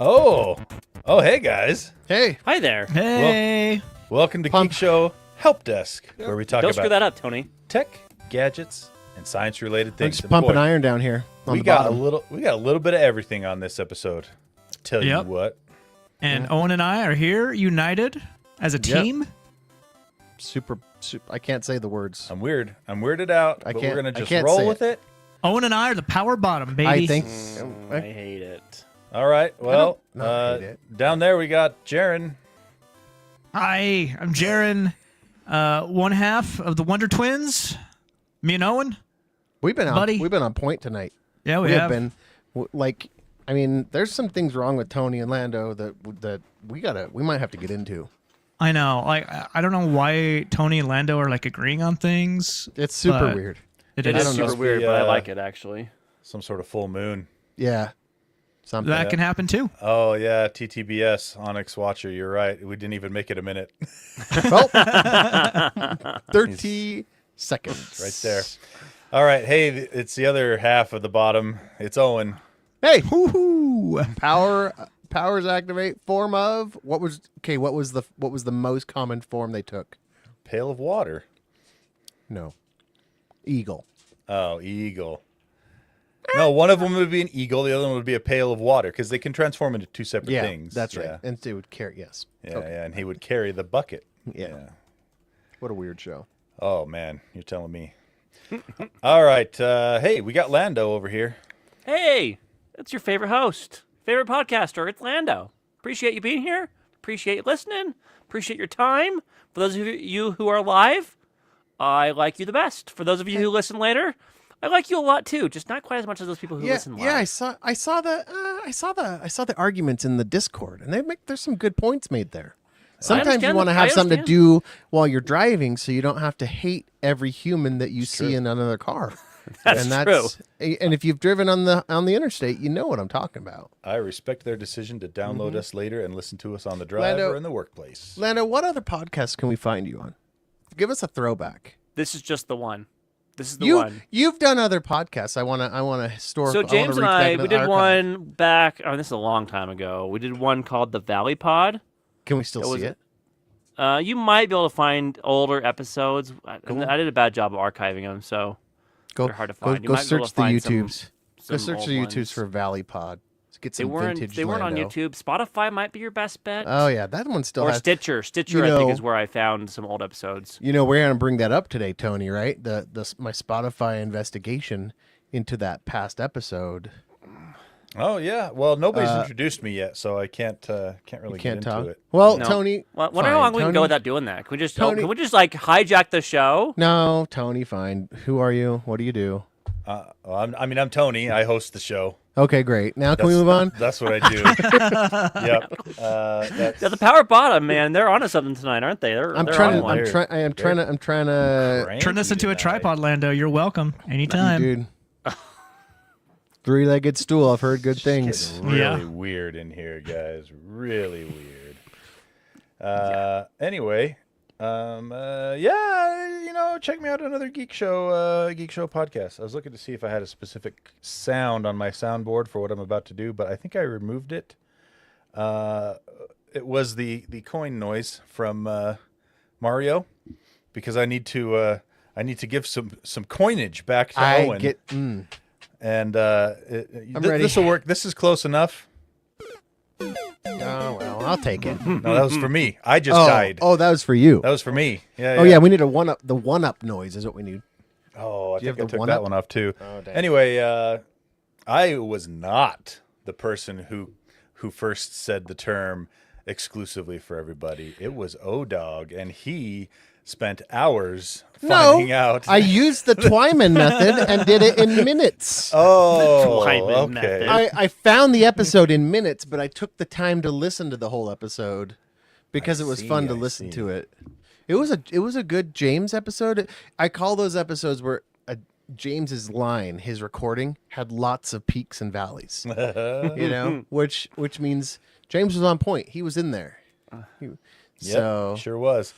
Oh, hey guys. Hey. Hi there. Hey. Welcome to Geekshow Helpdesk, where we talk Don't about screw that up, Tony. tech, gadgets, and science-related I'm things. just And pumping boy, iron down here on we the got bottom. we got a little bit of everything on this episode. Tell you Yep. what. And Owen and I are here, united as a team. Super. I can't say the words. I'm weirded out, I but can't- we're gonna I just can't roll say with it. Owen and I are the power bottom, baby. I think. I hate it. All right. Well, not hate it. down there we got Jaren. Hi, I'm Jaron, one half of the Wonder Twins. Me and Owen. We've been Buddy. We've been on point tonight. Yeah, we We have have. been. Like, I mean, there's some things wrong with Tony and Lando that we might have to get into. I know. Like, I don't know why Tony and Lando are like agreeing on things. It's super But weird. It It is. is don't know. super weird, The, but I like it actually. Some sort of full moon. Yeah. Something. That can happen too. Oh yeah, TTBS, Onyx Watcher. You're right. We didn't even make it a minute. Well, 30 seconds. Right there. All right. Hey, it's the other half of the bottom. It's Owen. Hey, Woohoo! powers activate. Form of what was the most common form they took? Pail of water. No, eagle. Oh, eagle. No, one of them would be an eagle. The other one would be a pail of water because they can transform into two separate Yeah, things. that's Yeah. right. And they would carry. Yes. Yeah, Okay. yeah, and he would carry the bucket. Yeah. What a weird show. Oh man, you're telling me. All right. Hey, we got Lando over here. Hey, it's your favorite host, favorite podcaster. It's Lando. Appreciate you being here. Appreciate you listening. Appreciate your time. For those of you who are live, I like you the best. For those of you who listen later, I like you a lot too. Just not quite as much as those people who listen live. Yeah, I saw the arguments in the Discord, and there's some good points made there. Sometimes you understand want to that. have I something to understand. do while you're driving, so you don't have to hate every human that you see in another car. That's true. And if you've driven on the interstate, you know what I'm talking about. I respect their decision to download us later and listen to us on the drive Lando- or in the workplace. Lando, what other podcasts can we find you on? Give us a throwback. This is just the one. This is the one. You've done other podcasts. I wanna store. So James and I, we did archive. one back. Oh, this is a long time ago. We did one called the Valley Pod. Can we still was see it. it? You might be able to find older episodes. I did a bad job of archiving them, so Go they're hard to find. You Go might be able search to the find some- YouTubes. Go some search old the YouTubes ones. for Valley Pod. Let's get some vintage. They weren't on Lando. YouTube. Spotify might be your best bet. Oh yeah, that one still or has. Stitcher. Stitcher, You I think, know- is where I found some old episodes. You know, we're gonna bring that up today, Tony. Right? My Spotify investigation into that past episode. Oh yeah. Well, nobody's introduced me yet, so I can't really Can't get talk. into it. Well, No. Tony. Well, wonder fine. how long we can Tony- go without doing that. Can we just Tony- can we just like hijack the show? No, Tony. Fine. Who are you? What do you do? I'm Tony. I host the show. Okay, great. Now can we move on? That's what I do. Yep. Yeah, the Power Bottom, man, they're onto something tonight, aren't they? I'm they're trying on to. one. I'm trying to. Turn this into a tripod, Lando. You're welcome. Anytime. Dude. Three-legged stool. I've heard good things. Getting really Yeah. weird in here, guys. Really weird. Anyway, check me out on another Geekshow podcast. I was looking to see if I had a specific sound on my soundboard for what I'm about to do, but I think I removed it. It was the coin noise from Mario, because I need to give some coinage back to I Owen. get. And ready. this will work. This is close enough. Oh well, I'll take it. No, that was for me. I just died. Oh, that was for you. That was for me. Yeah. Oh yeah, we need a one up. The one up noise is what we need. Oh, I Do you think have I the took one that up? one off too. Oh, dang. Anyway, I was not the person who first said the term exclusively for everybody. It was O-Dog, and he spent hours finding out. I used the Twyman method and did it in minutes. Oh, Twyman okay. method. I found the episode in minutes, but I took the time to listen to the whole episode because it was fun to listen to it. It was a good James episode. I call those episodes where James's line, his recording, had lots of peaks and valleys. Which means James was on point. He was in there. Yep, sure was.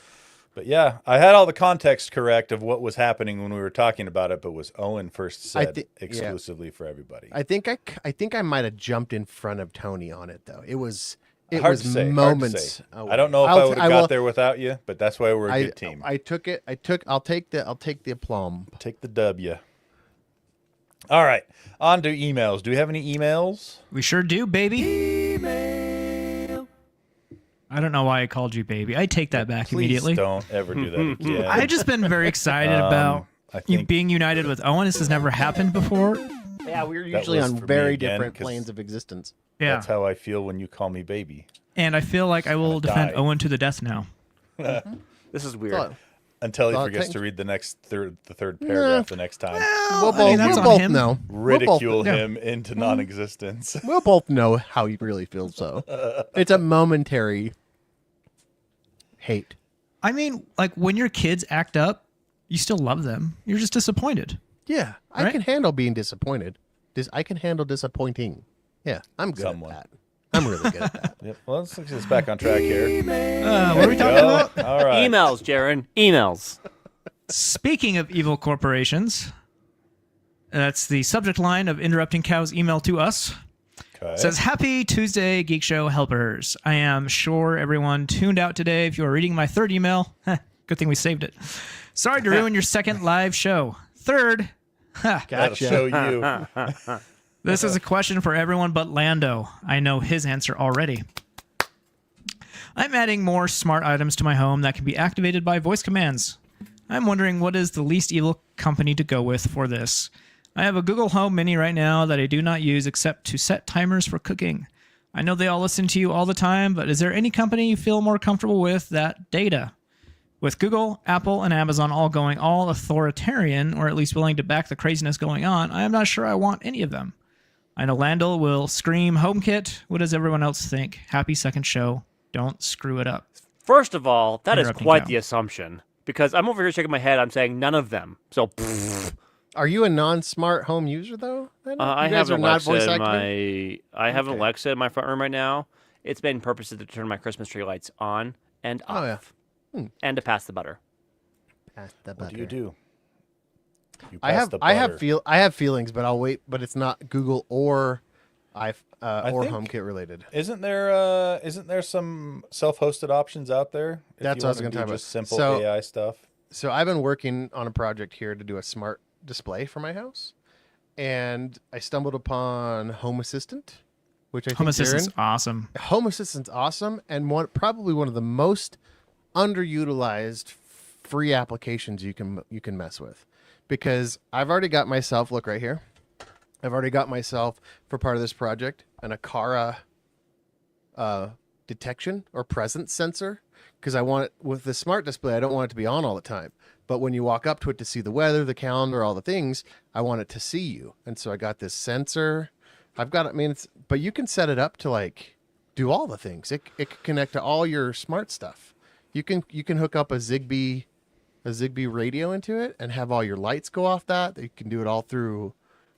But yeah, I had all the context correct of what was happening when we were talking about it, but was Owen first said exclusively for everybody. I think I might have jumped in front of Tony on it though. It was hard to say, moments. I don't know if I would have got there without you, but that's why we're a good team. I took it. I'll take the aplomb. Take the W. All right, on to emails. Do we have any emails? We sure do, baby. Email. I don't know why I called you baby. I take that back Please immediately. Don't ever do that again. I've just been very excited about you being united with Owen. This has never happened before. Yeah, we're usually on very different planes of existence. Yeah. That's how I feel when you call me baby. And I feel like I will defend Owen to the death now. This is weird. Until he forgets to read the third paragraph the next time. We'll both know. Ridicule him into non-existence. We'll both know how he really feels, so. It's a momentary hate. I mean, like when your kids act up, you still love them. You're just disappointed. Yeah, I can handle being disappointed. I can handle disappointing. Yeah, I'm good at that. I'm really good at that. Yep. Well, let's get this back on track here. What are we talking about? All right. Emails, Jaron. Emails. Speaking of evil corporations, that's the subject line of Interrupting Cow's email to us. Okay. It says, Happy Tuesday, Geek Show helpers. I am sure everyone tuned out today. If you are reading my third email, good thing we saved it. Sorry to ruin your second live show. Third, That'll show you. This is a question for everyone but Lando. I know his answer already. I'm adding more smart items to my home that can be activated by voice commands. I'm wondering what is the least evil company to go with for this. I have a Google Home Mini right now that I do not use except to set timers for cooking. I know they all listen to you all the time, but is there any company you feel more comfortable with that data? With Google, Apple, and Amazon all going all authoritarian, or at least willing to back the craziness going on, I am not sure I want any of them. I know Landel will scream HomeKit. What does everyone else think? Happy second show. Don't screw it up. First of all, that is quite Cow. the assumption. Because I'm over here shaking my head. I'm saying none of them. So, Are you a non-smart home user though? I have an Alexa in my front room right now. Its main purpose is to turn my Christmas tree lights on and off, and to pass the butter. Pass the butter. What do you do? I have feelings, but I'll wait. But it's not Google or HomeKit related. Isn't there some self-hosted options out there? That's what I was going to talk about. Just simple AI stuff. So I've been working on a project here to do a smart display for my house, and I stumbled upon Home Assistant, which I think Home Assistant's awesome. Home Assistant's awesome, and probably one of the most underutilized free applications you can mess with. Because I've already got myself, look right here. I've already got myself, for part of this project, an Aqara detection or presence sensor. Because I want it, with the smart display, I don't want it to be on all the time. But when you walk up to it to see the weather, the calendar, all the things, I want it to see you. And so I got this sensor. But you can set it up to like do all the things. It can connect to all your smart stuff. You can hook up a Zigbee radio into it and have all your lights go off that. You can do it all through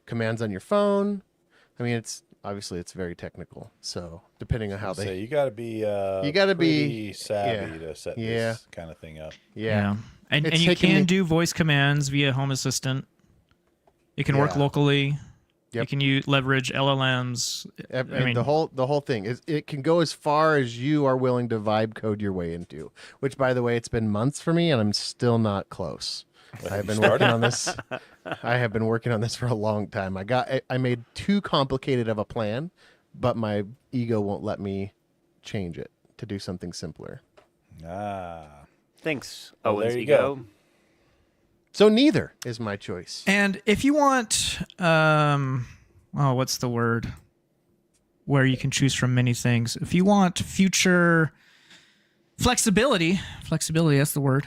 commands on your phone. I mean, it's very technical. So depending on how you got to be savvy to set this kind of thing up. Yeah. And you can do voice commands via Home Assistant. It can work locally. Yep. You can leverage LLMs. The whole thing is it can go as far as you are willing to vibe code your way into. Which, by the way, it's been months for me, and I'm still not close. I've been working on this. I have been working on this for a long time. I made too complicated of a plan, but my ego won't let me change it to do something simpler. Thanks. There you go. So neither is my choice. And if you want, what's the word? Where you can choose from many things. If you want future flexibility, that's the word.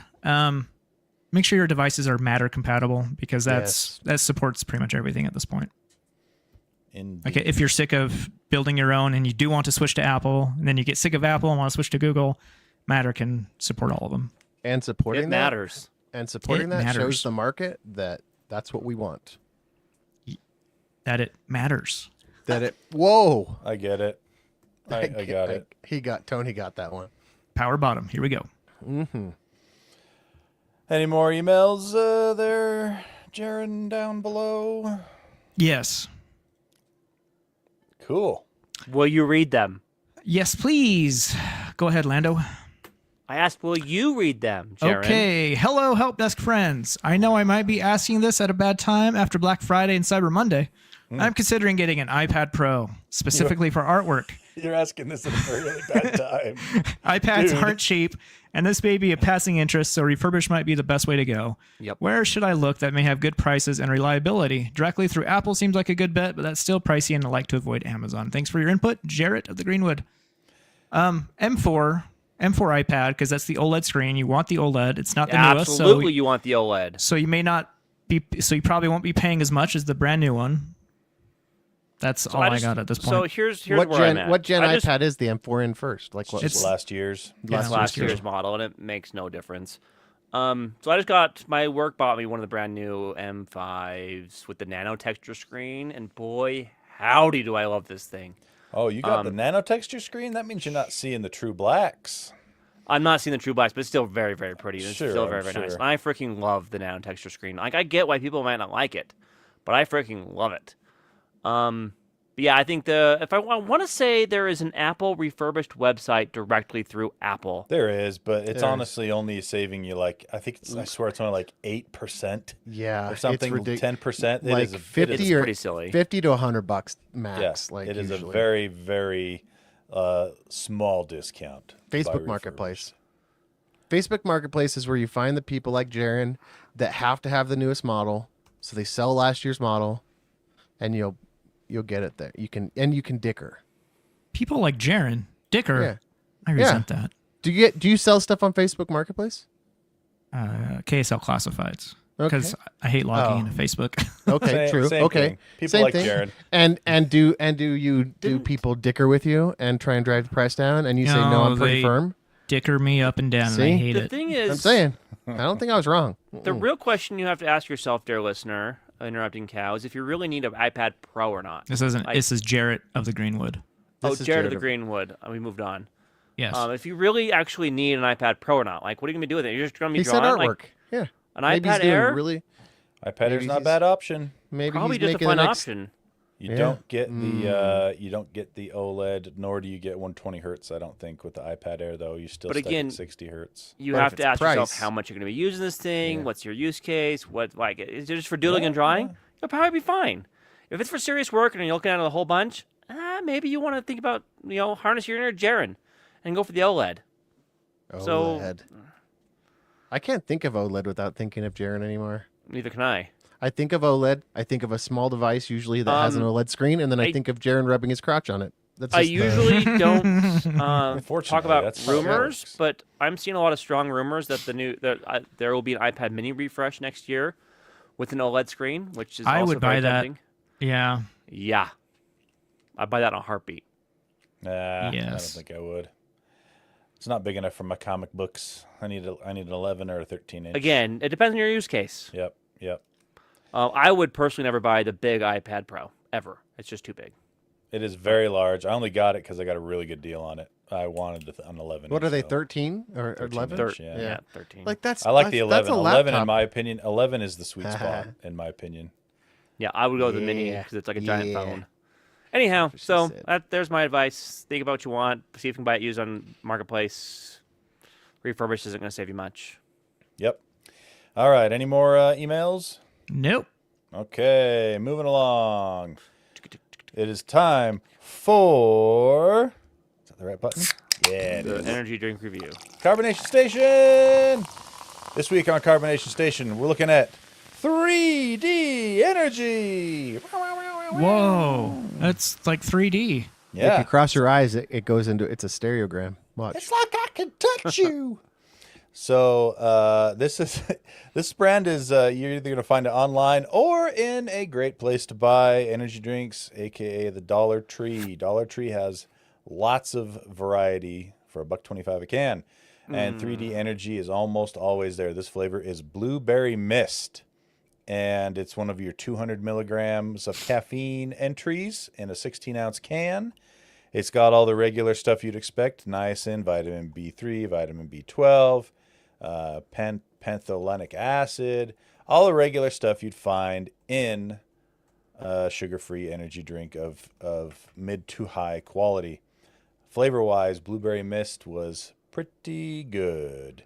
Make sure your devices are Matter compatible because that supports pretty much everything at this point. Indeed. Okay, if you're sick of building your own and you do want to switch to Apple, and then you get sick of Apple and want to switch to Google, Matter can support all of them. And supporting it matters. And supporting that shows the market that that's what we want. That it matters. Whoa. I get it. I got it. Tony got that one. Power bottom. Here we go. Mm-hmm. Any more emails there, Jaron, down below? Yes. Cool. Will you read them? Yes, please. Go ahead, Lando. I asked, will you read them, Jaron? Okay. Hello, Helpdesk friends. I know I might be asking this at a bad time after Black Friday and Cyber Monday. I'm considering getting an iPad Pro, specifically for artwork. You're asking this at a really bad time. iPads Dude. aren't cheap, and this may be a passing interest, so refurbished might be the best way to go. Yep. Where should I look that may have good prices and reliability? Directly through Apple seems like a good bet, but that's still pricey, and I like to avoid Amazon. Thanks for your input, Jarrett of the Greenwood. M4 iPad, because that's the OLED screen. You want the OLED. It's not the newest, Absolutely, you want the OLED. so you may not be. So you probably won't be paying as much as the brand new one. That's all I got at this point. So here's What where I'm gen? at. What gen I just- iPad is the M4 in first? Like what? It's last year's. It's last year's model, and it makes no difference. So I just got my work bought me one of the brand new M5s with the nano texture screen, and boy, howdy, do I love this thing. Oh, you got the nano texture screen? That means you're not seeing the true blacks. I'm not seeing the true blacks, but it's still very, very pretty. It's Sure, still I'm very, very nice. sure. And I freaking love the nano texture screen. Like, I get why people might not like it, but I freaking love it. But yeah, I think if I want to say there is an Apple refurbished website directly through Apple. There is, but it's There honestly only saving you like I swear it's only like 8%. Yeah, Or something, it's 10%. It Like is a- 50 it is- or pretty silly. $50 to $100 max. Yeah, like it is usually. a very, very small discount. by Facebook refurbished. Marketplace. Facebook Marketplace is where you find the people like Jaron that have to have the newest model, so they sell last year's model, and you'll get it there. You can dicker. People like Jaron, Dicker. Yeah. I resent that. Do you sell stuff on Facebook Marketplace? KSL classifieds. Okay. Because I hate logging Oh. into Facebook. Okay, Same- true. same Okay, thing. People same like thing. Jaron. And do people dicker with you and try and drive the price down, and you say no, No, I'm pretty they- firm? Dicker me up and down, and I See? hate The it. thing is, I'm saying. I don't think I was wrong. the real question you have to ask yourself, dear listener, interrupting cow, is if you really need an iPad Pro or not. This isn't. This is Jarrett of the Greenwood. This is Jared of Jared the of- Greenwood. We moved on. Yes. If you really actually need an iPad Pro or not, like, what are you gonna do with it? You're just gonna be He said drawing artwork. like Yeah. an Maybe he's iPad doing Air. really. iPad Maybe Air's not a he's- bad option. Maybe Probably he's just a making fun the next. option. You Yeah. don't get the OLED, nor do you get 120 hertz. I don't think with the iPad Air though. You still But stuck again, at 60 hertz. You But have if to it's ask yourself price- how much you're going to be using this thing. Yeah. What's your use case? What is it just for doodling Yeah, and drawing? yeah. You'll probably be fine. If it's for serious work and you're looking at it a whole bunch, maybe you want to think about harness your inner Jaren and go for the OLED. So- OLED. I can't think of OLED without thinking of Jaron anymore. Neither can I. I think of OLED. I think of a small device usually that has an OLED screen, and then I think of Jaron rubbing his crotch on it. That's I just the- usually don't talk Unfortunately, about that's how it rumors, works. but I'm seeing a lot of strong rumors that there will be an iPad Mini refresh next year with an OLED screen, which is I also would very buy that. tempting. Yeah. Yeah, I'd buy that in a heartbeat. Nah, I don't Yes. think I would. It's not big enough for my comic books. I need an 11 or a 13 inch. Again, it depends on your use case. Yep. I would personally never buy the big iPad Pro ever. It's just too big. It is very large. I only got it because I got a really good deal on it. I wanted an 11. What are they? so 13 or 13 11? inch, yeah. 13. Like that's. I like the that's 11. a 11, in laptop. my opinion, 11 is the sweet spot, in my opinion. Yeah, I would go with the Mini Yeah, because it's like a giant yeah. phone. Anyhow, what she so said. there's my advice. Think about what you want. See if you can buy it used on Marketplace. Refurbished isn't going to save you much. Yep. All right. Any more emails? Nope. Okay. Moving along. It is time for. Is that the right button? Yeah, it The is. energy drink review. Carbonation Station. This week on Carbonation Station, we're looking at 3D energy. Whoa. That's like 3D. If Yeah. you cross your eyes, it goes into. It's a stereogram. Watch. It's like I can touch you. So this brand is you're either going to find it online or in a great place to buy energy drinks, aka the Dollar Tree. Dollar Tree has lots of variety for $1.25 a can, and 3D Energy is almost always there. This flavor is Blueberry Mist, and it's one of your 200 milligrams of caffeine entries in a 16-ounce can. It's got all the regular stuff you'd expect: niacin, vitamin B3, vitamin B12, pantholenic acid, all the regular stuff you'd find in a sugar-free energy drink of mid to high quality. Flavor-wise, Blueberry Mist was pretty good.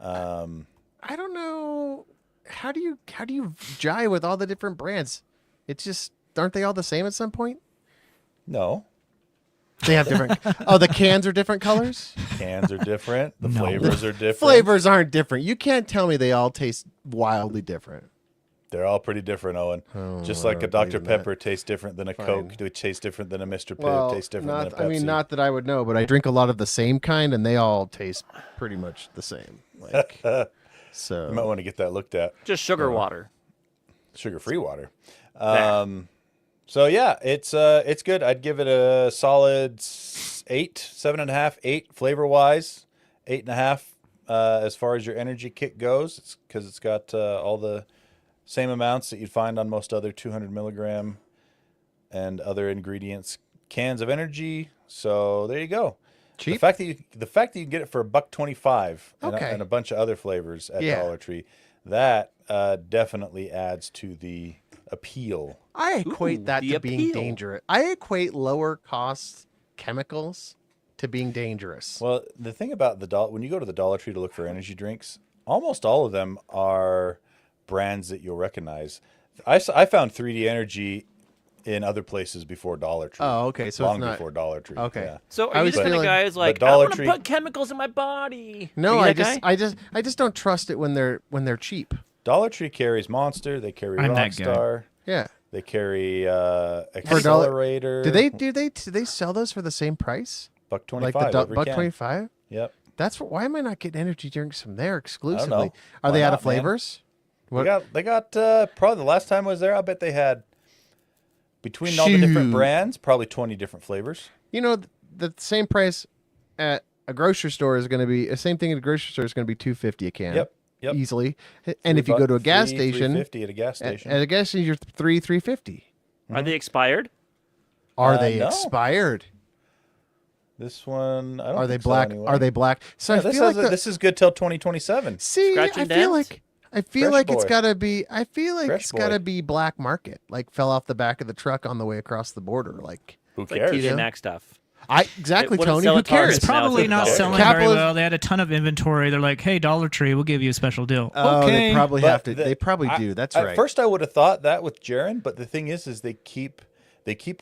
I don't know. How do you jive with all the different brands? It's just, aren't they all the same at some point? No. They have different. Oh, the cans are different colors? Cans are different. The flavors are different. Flavors aren't different. You can't tell me they all taste wildly different. They're all pretty different, Owen. Just like a Dr. Pepper tastes different than a Coke, it tastes different than a Mr. Pibb, tastes different than a Pepsi. I mean, not that I would know, but I drink a lot of the same kind, and they all taste pretty much the same. Like, so You might want to get that looked at. Just sugar water. Sugar-free water. So yeah, it's good. I'd give it a solid 7.5, 8 flavor-wise, 8.5 as far as your energy kick goes. It's because it's got all the same amounts that you'd find on most other 200 milligram and other ingredients cans of energy. So there you go. Cheap. The fact that you can get it for $1.25 and a bunch of other flavors at Dollar Tree, that definitely adds to the appeal. I equate that to being dangerous. I equate lower cost chemicals to being dangerous. Well, the thing about when you go to the Dollar Tree to look for energy drinks, almost all of them are brands that you'll recognize. I found 3D Energy in other places before Dollar Tree. Oh, okay. So long it's not before Dollar Tree. Okay. Yeah. So are you just kind of guys like, I Dollar want to Tree- put chemicals in my body? No, Are you I that just don't trust it when they're cheap. Dollar Tree carries Monster. They carry I'm that guy. Rockstar. Yeah. They carry $1. Accelerator. Do they sell those for the same price? $1.25 Like the every can. $1.25? Yep. Why am I not getting energy drinks from there exclusively? know. Are Why they out not, of flavors? They got probably the last time I was there, I bet they had between all the different brands, probably 20 different flavors. You know, the same price at a grocery store is going to be the same thing at a grocery store is going to be $2.50 a can. Yep. Easily. And if you go to a gas station, $3.50 at a gas station. at a gas station, you're $3.50. Are they expired? Are they no. expired? This one, I don't Are they think so black? anyway. Are they black? So Yeah, I feel like this is good till 2027. see, Scratch and I feel dent? like Fresh it's boy. gotta be. I feel like Fresh it's gotta boy. be black market. Like fell off the back of the truck on the way across the border. Like Who It's like cares? TJ Maxx stuff. exactly, It wouldn't Tony. sell Who at Target. cares? It's probably Now not it's selling Capitalism- very well. They had a ton of inventory. They're like, hey, Dollar Tree, we'll give you a special deal. Oh, okay. they probably But have to. They probably do. That's At right. first, I would have thought that with Jaren, but the thing is they keep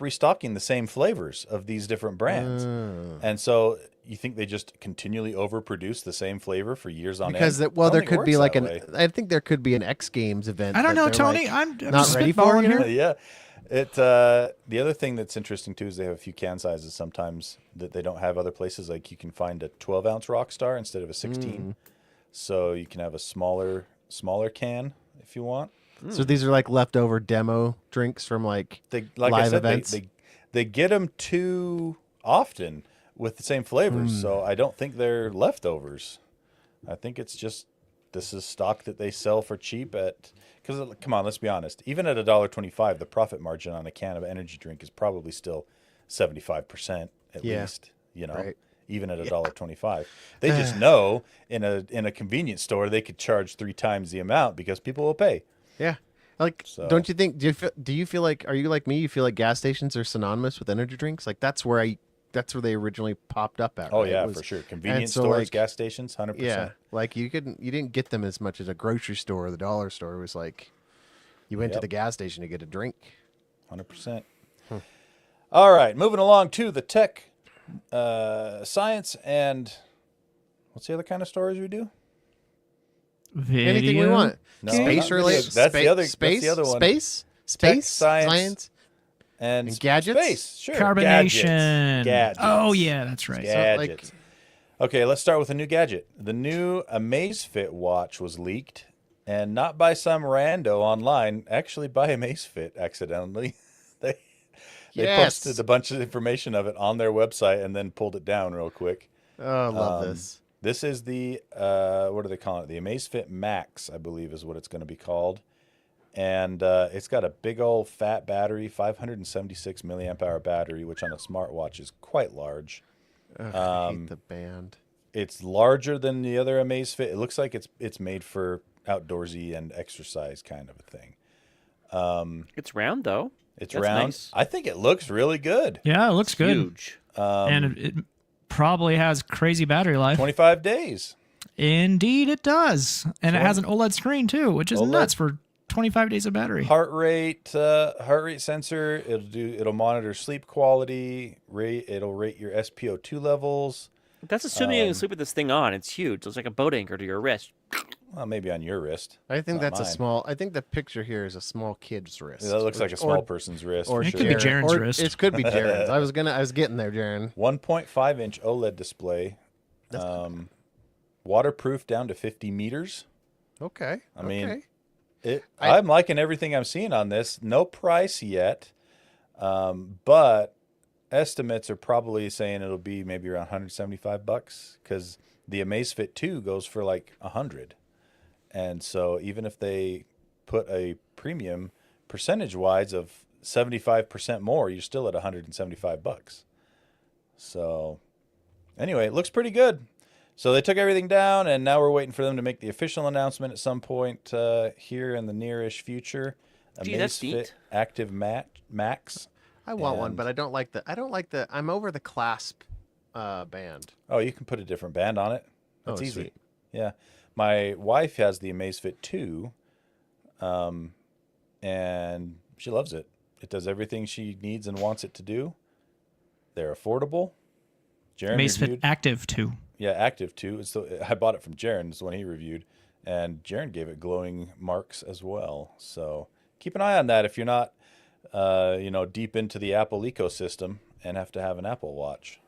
restocking the same flavors of these different brands, and so you think they just continually overproduce the same flavor for years on because end? there I don't think it could be works like that way. I think there could be an X Games event. I don't that know, they're Tony. like, I'm not just ready for spitballing it here. here? Yeah. The other thing that's interesting too is they have a few can sizes sometimes that they don't have other places. Like you can find a 12-ounce Rockstar instead of a 16, so you can have a smaller can if you want. So these are like leftover demo drinks from like Like live I said, events. they get them too often with the same flavors, so I don't think they're leftovers. I think it's just this is stock that they sell for cheap at. Because come on, let's be honest. Even at $1.25, the profit margin on a can of energy drink is probably still 75% at least. You know, Right. even at $1.25, they just know in a convenience store they could charge 3 times the amount because people will pay. Yeah. Like, So- don't you think? Do you feel like? Are you like me? You feel like gas stations are synonymous with energy drinks? Like that's where they originally popped up at. Oh right? yeah, It was- for sure. Convenience so, stores, like, gas stations, 100%. Yeah, like you didn't get them as much as a grocery store or the dollar store. It was like you went to Yep. the gas station to get a drink. 100%. All right, moving along to the tech, science, and what's the other kind of stories we do? Video. Anything we want. No, Space not related. video. That's the other- that's Space. the other one. Space. Tech, Space. science, And gadgets? Space, sure. Carbonation. Gadgets. Oh, yeah, that's right. Gadgets. Okay, let's start with a new gadget. The new Amazfit watch was leaked, and not by some rando online, actually by Amazfit accidentally. They Yes. posted a bunch of information of it on their website and then pulled it down real quick. Oh, I love this. This is the, what do they call it? The Amazfit Max, I believe is what it's going to be called. And it's got a big old fat battery, 576 milliamp hour battery, which on a smartwatch is quite large. Ugh, I hate the band. It's larger than the other Amazfit. It looks like it's made for outdoorsy and exercise kind of a thing. It's round though. It's That's round. nice. I think it looks really good. Yeah, it looks good. Huge. And it probably has crazy battery life. 25 days. Indeed, it does. And it has an OLED screen too, which is OLED. nuts for 25 days of battery. Heart rate sensor. It'll monitor sleep quality. It'll rate your SpO2 levels. That's assuming you can sleep with this thing on. It's huge. It's like a boat anchor to your wrist. Well, maybe on your wrist. I think Not that's a mine. small. I think the picture here is a small kid's wrist. Yeah, that looks like a small person's wrist. Or It for could be sure. Jaren's or wrist. It could be Jaren's. I was getting there, Jaren. 1.5-inch OLED display. Waterproof down to 50 meters. Okay. I mean, okay. I'm liking everything I'm seeing on this. No price yet, but estimates are probably saying it'll be maybe around $175 because the Amazfit 2 goes for like $100. And so even if they put a premium percentage-wise of 75% more, you're still at $175. So anyway, it looks pretty good. So they took everything down, and now we're waiting for them to make the official announcement at some point here in the nearish future. Gee, that's Amazfit neat. Active Max. I want one, And- but I don't like the. I'm over the clasp band. Oh, you can put a different band on it. That's Oh, easy. sweet. Yeah. My wife has the Amazfit 2, and she loves it. It does everything she needs and wants it to do. They're affordable. Jaren Amazfit reviewed. Active 2. Yeah, Active 2. I bought it from Jaren. It's the one he reviewed. And Jaren gave it glowing marks as well. So keep an eye on that if you're not, deep into the Apple ecosystem and have to have an Apple Watch.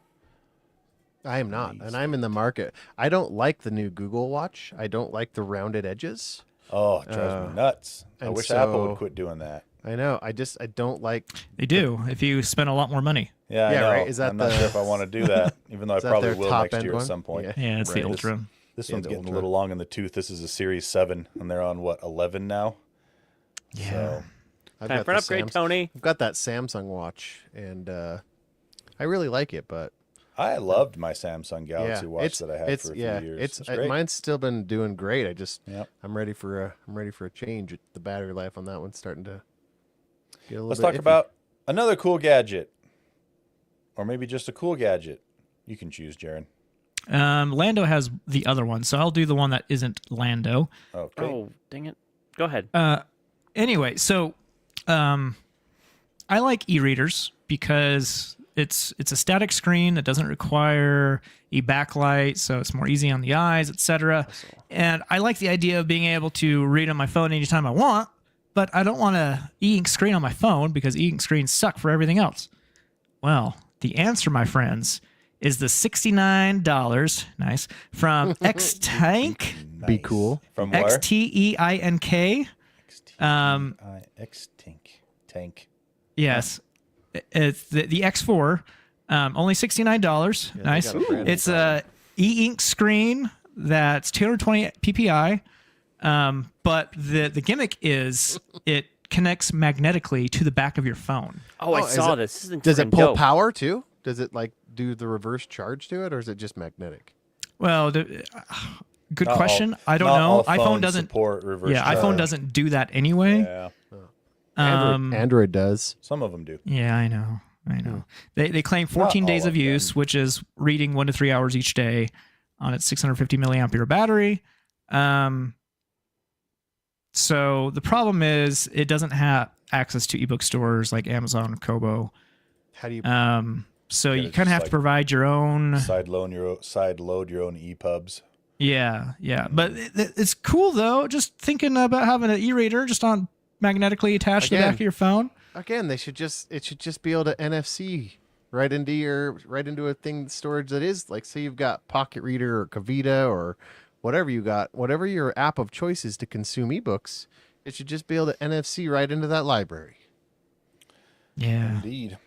I am not, and I'm in the market. I don't like the new Google Watch. I don't like the rounded edges. Oh, it drives me nuts. I and wish Apple so- would quit doing that. I know. I don't like. They do if you spend a lot more money. Yeah, I Yeah, know. right. Is that I'm not the- sure if I want to do that, even though I Is that probably their will top next end year one? at some point. Yeah. Yeah, it's the Right. Ultra. This Yeah, one's the getting Ultra. a little long in the tooth. This is a Series 7, and they're on, 11 now? Yeah. So, I've Time got for an the upgrade, Sams- Tony. I've got that Samsung watch, and I really like it. But I loved my Samsung Galaxy yeah, watch that I had for a few years. It's great. mine's still been doing great. Yep. I'm ready for a change. The battery life on that one's starting to get a little Let's bit talk iffy. about another cool gadget, or maybe just a cool gadget. You can choose, Jaren. Lando has the other one, so I'll do the one that isn't Lando. Okay. Oh, dang it. Go ahead. Anyway, so I like e-readers because it's a static screen that doesn't require a backlight, so it's more easy on the eyes, etc. And I like the idea of being able to read on my phone anytime I want, but I don't want a e-ink screen on my phone because e-ink screens suck for everything else. Well, the answer, my friends, is the $69, nice, from X-Tank, Be cool. From where? Xteink. Tank. Yes, it's the X4. Only $69. they Nice. got a branding It's a e-ink screen that's 220 ppi. But the gimmick is it connects magnetically to the back of your phone. Oh, I is saw it- this. This is Does it freaking pull dope. power too? Does it do the reverse charge to it, or is it just magnetic? Well, good Not question. all- I don't not know. all iPhone phones doesn't. support reverse. Yeah, charge. iPhone doesn't do that anyway. Yeah, Android does. some of them do. Yeah, I know. They claim 14 all days of of use, which is reading 1 to 3 hours each day on its 650 milliampere battery. So the problem is it doesn't have access to ebook stores like Amazon, Kobo. How do you? So Yeah, you it's kind of just have to like- provide your own. Side load your own EPUBs. Yeah. But it's cool though. Just thinking about having an e-reader just on magnetically attached to the Again. back of your phone. Again, it should just be able to NFC right into a thing storage that is like, say you've got Pocket Reader or Kavita or whatever you got, whatever your app of choice is to consume ebooks, it should just be able to NFC right into that library. Yeah. Indeed.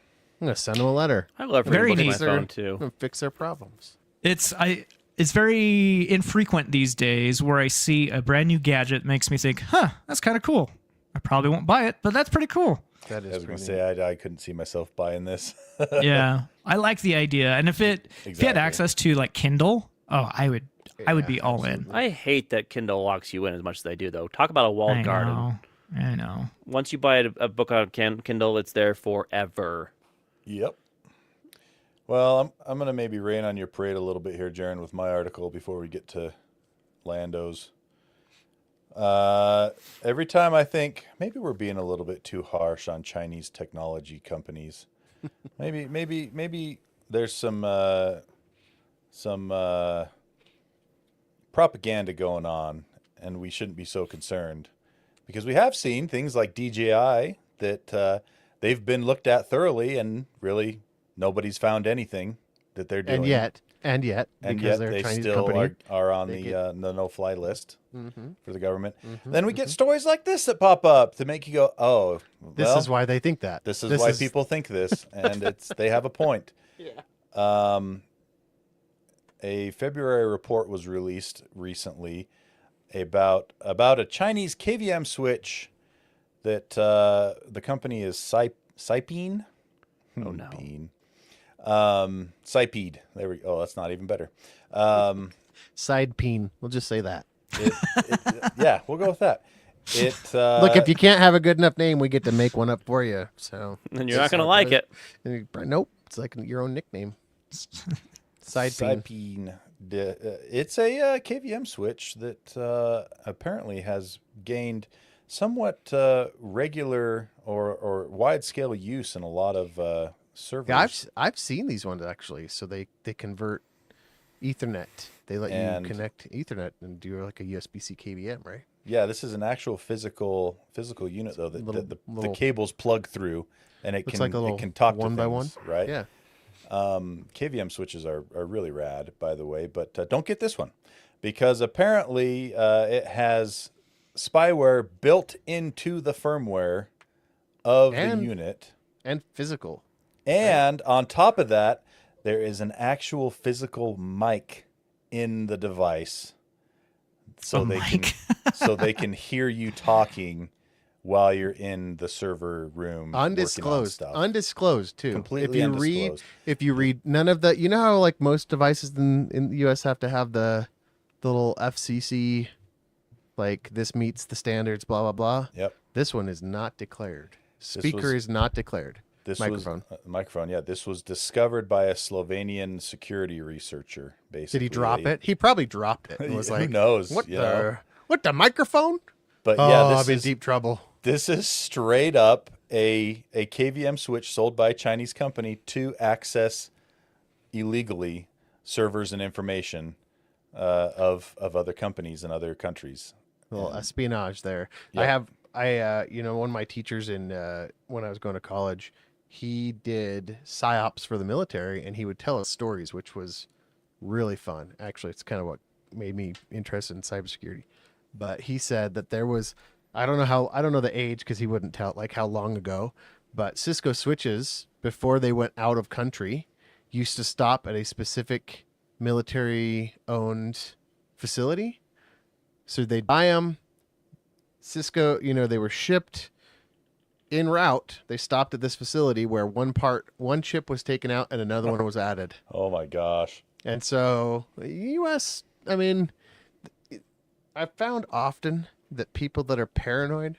I'm gonna send them a letter. I love Very reading neat. books on my phone I'm too. gonna fix their problems. It's very infrequent these days where I see a brand new gadget that makes me think, that's kind of cool. I probably won't buy it, but that's pretty cool. That I is was going pretty to say I couldn't see myself buying this. Yeah. I like the idea. And if it had Exactly. access to like Kindle, Oh, I would be all in. I hate that Kindle locks you in as much as they do, though. Talk about a walled garden. I know. Once you buy a book on Kindle, it's there forever. Yep. Well, I'm going to maybe rain on your parade a little bit here, Jaron, with my article before we get to Lando's. Every time I think maybe we're being a little bit too harsh on Chinese technology companies. maybe there's some propaganda going on, and we shouldn't be so concerned, because we have seen things like DJI that they've been looked at thoroughly, and really nobody's found anything that they're doing. And yet, because they're a they Chinese still company, are on the no-fly list for the government. Then we get stories like this that pop up to make you go, "Oh, this well, is why they think that. This is why people think this," and they have a point. Yeah. A February report was released recently about a Chinese KVM switch that the company is Sipeen. Oh no. Sipede. There we go. Oh, that's not even better. Side peen. We'll just say that. Yeah, we'll go with that. Look, if you can't have a good enough name, we get to make one up for you. So And you're not going to like it. Nope. It's like your own nickname. Side peen. Sipeen. It's a KVM switch that apparently has gained somewhat regular or wide-scale use in a lot of servers. Yeah, I've seen these ones actually. So they convert Ethernet. They let you connect Ethernet and do like a USB-C KVM, right? Yeah, this is an actual physical unit though that the cables plug through, and it can talk one to by things, one, right? Yeah. KVM switches are really rad, by the way, but don't get this one because apparently it has spyware built into the firmware of the unit. And physical. And on top of that, there is an actual physical mic in the device. So they can hear you talking while you're in the server room. Undisclosed too. Completely undisclosed. If you read none of the, you know how like most devices in the US have to have the little FCC, like this meets the standards, blah, blah, blah. Yep. This one is not declared. Speaker is not declared. This microphone. Microphone, yeah. This was discovered by a Slovenian security researcher, basically. Did he drop it? He probably dropped it and was like, who knows? What the microphone? But yeah, I'm in deep trouble. This is straight up a KVM switch sold by a Chinese company to access illegally servers and information of other companies in other countries. A little espionage there. Yep. One of my teachers when I was going to college, he did psyops for the military, and he would tell us stories, which was really fun. Actually, it's kind of what made me interested in cybersecurity. But he said that there was, I don't know the age because he wouldn't tell like how long ago, but Cisco switches before they went out of country used to stop at a specific military-owned facility. So they'd buy them. Cisco, they were shipped en route. They stopped at this facility where one chip was taken out and another one was added. Oh my gosh. And so the US, I've found often that people that are paranoid,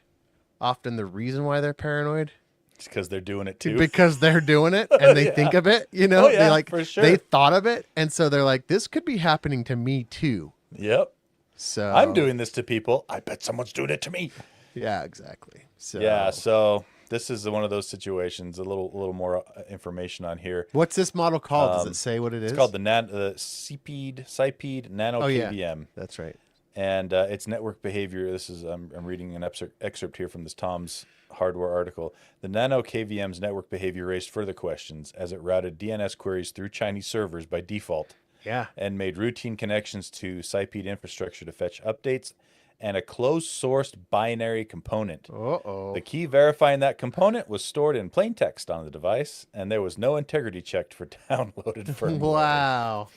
often the reason why they're paranoid, it's because they're doing it too. Because they're doing it and they think of it, Oh, yeah, for sure. They thought of it, and so they're like, this could be happening to me too. Yep. So I'm doing this to people. I bet someone's doing it to me. Yeah, exactly. So this is one of those situations. A little more information on here. What's this model called? Does it say what it is? It's called the Sipede Nano KVM. Yeah. That's right. And its network behavior. This is I'm reading an excerpt here from this Tom's Hardware article. The Nano KVM's network behavior raised further questions as it routed DNS queries through Chinese servers by default. Yeah. And made routine connections to Sipede infrastructure to fetch updates and a closed-sourced binary component. Uh-oh. The key verifying that component was stored in plain text on the device, and there was no integrity checked for downloaded firmware. Wow.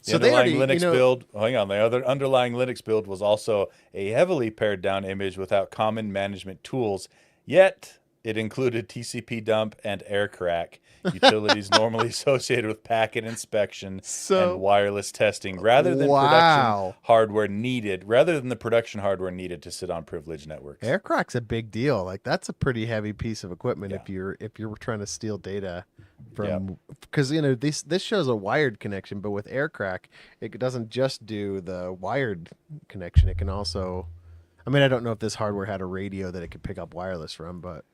The underlying Linux build. Hang on. The other underlying Linux build was also a heavily pared down image without common management tools. Yet It included TCP dump and air crack, utilities normally associated with packet inspection and wireless testing, rather than the production hardware needed to sit on privileged networks. Air crack's a big deal. Like that's a pretty heavy piece of equipment if you're trying to steal data from, because this shows a wired connection, but with air crack, it doesn't just do the wired connection. It can also, I mean, I don't know if this hardware had a radio that it could pick up wireless from, but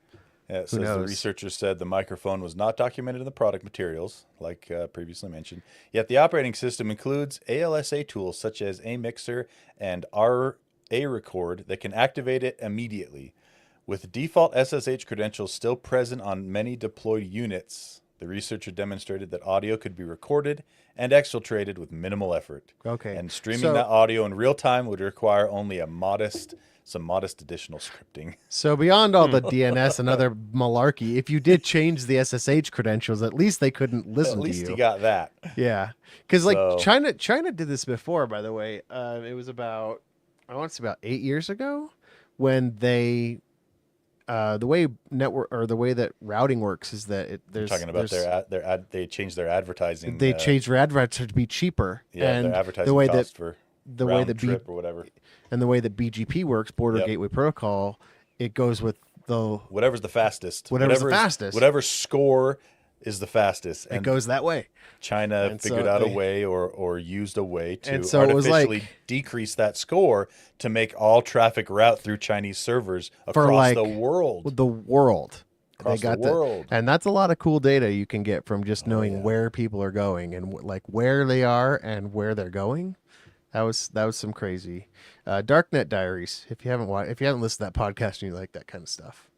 it says the researchers said the microphone was not documented in the product materials, like previously mentioned. Yet the operating system includes ALSA tools such as a mixer and RA record that can activate it immediately. With default SSH credentials still present on many deployed units, the researcher demonstrated that audio could be recorded and exfiltrated with minimal effort. Okay. And streaming that audio in real time would require only some modest additional scripting. So beyond all the DNS and other malarkey, if you did change the SSH credentials, at least they couldn't listen to you. At least you got that. Yeah. Because China did this before, by the way. It was about 8 years ago when they the way that routing works is that You're talking about they changed their advertising. They changed their advertising to be cheaper. Yeah, and their advertising the way cost that for the way that trip or whatever. And the way that BGP works, Border Gateway Protocol, it goes with whatever's the fastest. Whatever score is the fastest. And it goes that way. China figured out a way or used a way to so artificially decrease that score to make all traffic route through Chinese servers across the world. The world. Across the world. And that's a lot of cool data you can get from just knowing where people are going and where they are and where they're going. That was some crazy. Darknet Diaries. If you haven't listened to that podcast and you like that kind of stuff.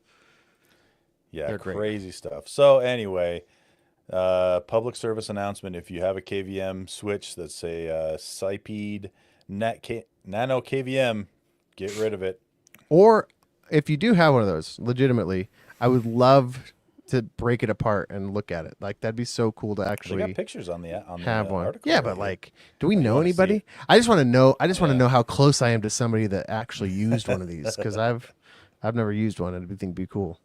Yeah, they're crazy stuff. So anyway, public service announcement: if you have a KVM switch that's a SIPEED Nano KVM, get rid of it. Or if you do have one of those, legitimately, I would love to break it apart and look at it. Like that'd be so cool to actually got pictures on the have one. article. Yeah, but do we know anybody? I just want to know. I just want to know how close I am to somebody that actually used one of these, because I've never used one, and I think it'd be cool.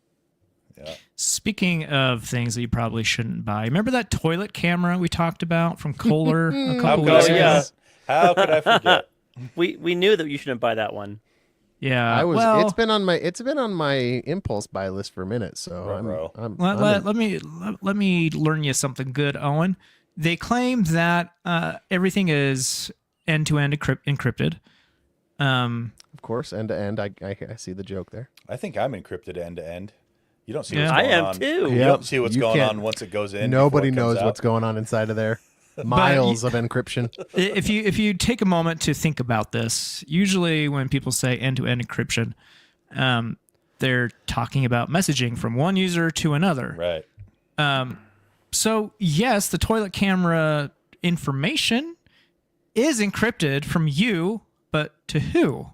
Yeah. Speaking of things that you probably shouldn't buy, remember that toilet camera we talked about from Kohler a couple weeks ago? Yeah. How could I forget? We knew that you shouldn't buy that one. Yeah, it's been on my impulse buy list for a minute. So let me learn you something good, Owen. They claim that everything is end-to-end encrypted. Of course, end to end. I see the joke there. I think I'm encrypted end to end. You don't see what's I going am on. too. You don't see what's going on once it goes in. Nobody knows out. what's going on inside of there. Miles of encryption. If you take a moment to think about this, usually when people say end-to-end encryption, they're talking about messaging from one user to another. Right. So yes, the toilet camera information is encrypted from you, but to who?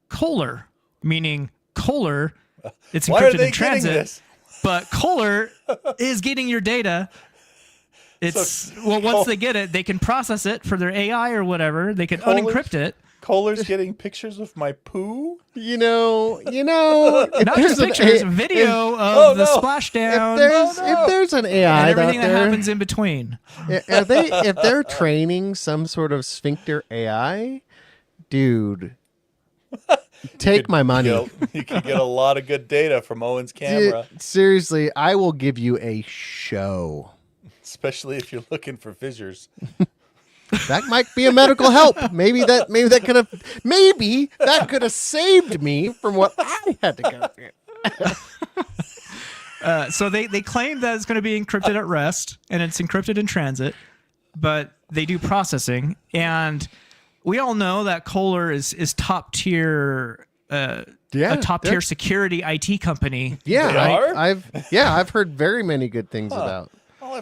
Kohler, meaning Kohler. It's encrypted in transit, but Kohler is getting your data. Once they get it, they can process it for their AI or whatever. They can unencrypt it. Kohler's getting pictures of my poo? Not just pictures, video of the splashdown. If there's an AI and everything out there, that happens in between. If they're training some sort of sphincter AI, dude, take my money. You can get a lot of good data from Owen's camera. Dude, seriously, I will give you a show. Especially if you're looking for fissures. That might be a medical help. Maybe that could have saved me from what I had to go through. So they claim that it's going to be encrypted at rest and it's encrypted in transit, but they do processing, and we all know that Kohler is top tier. A top tier security IT company. Yeah, I've heard very many good things about.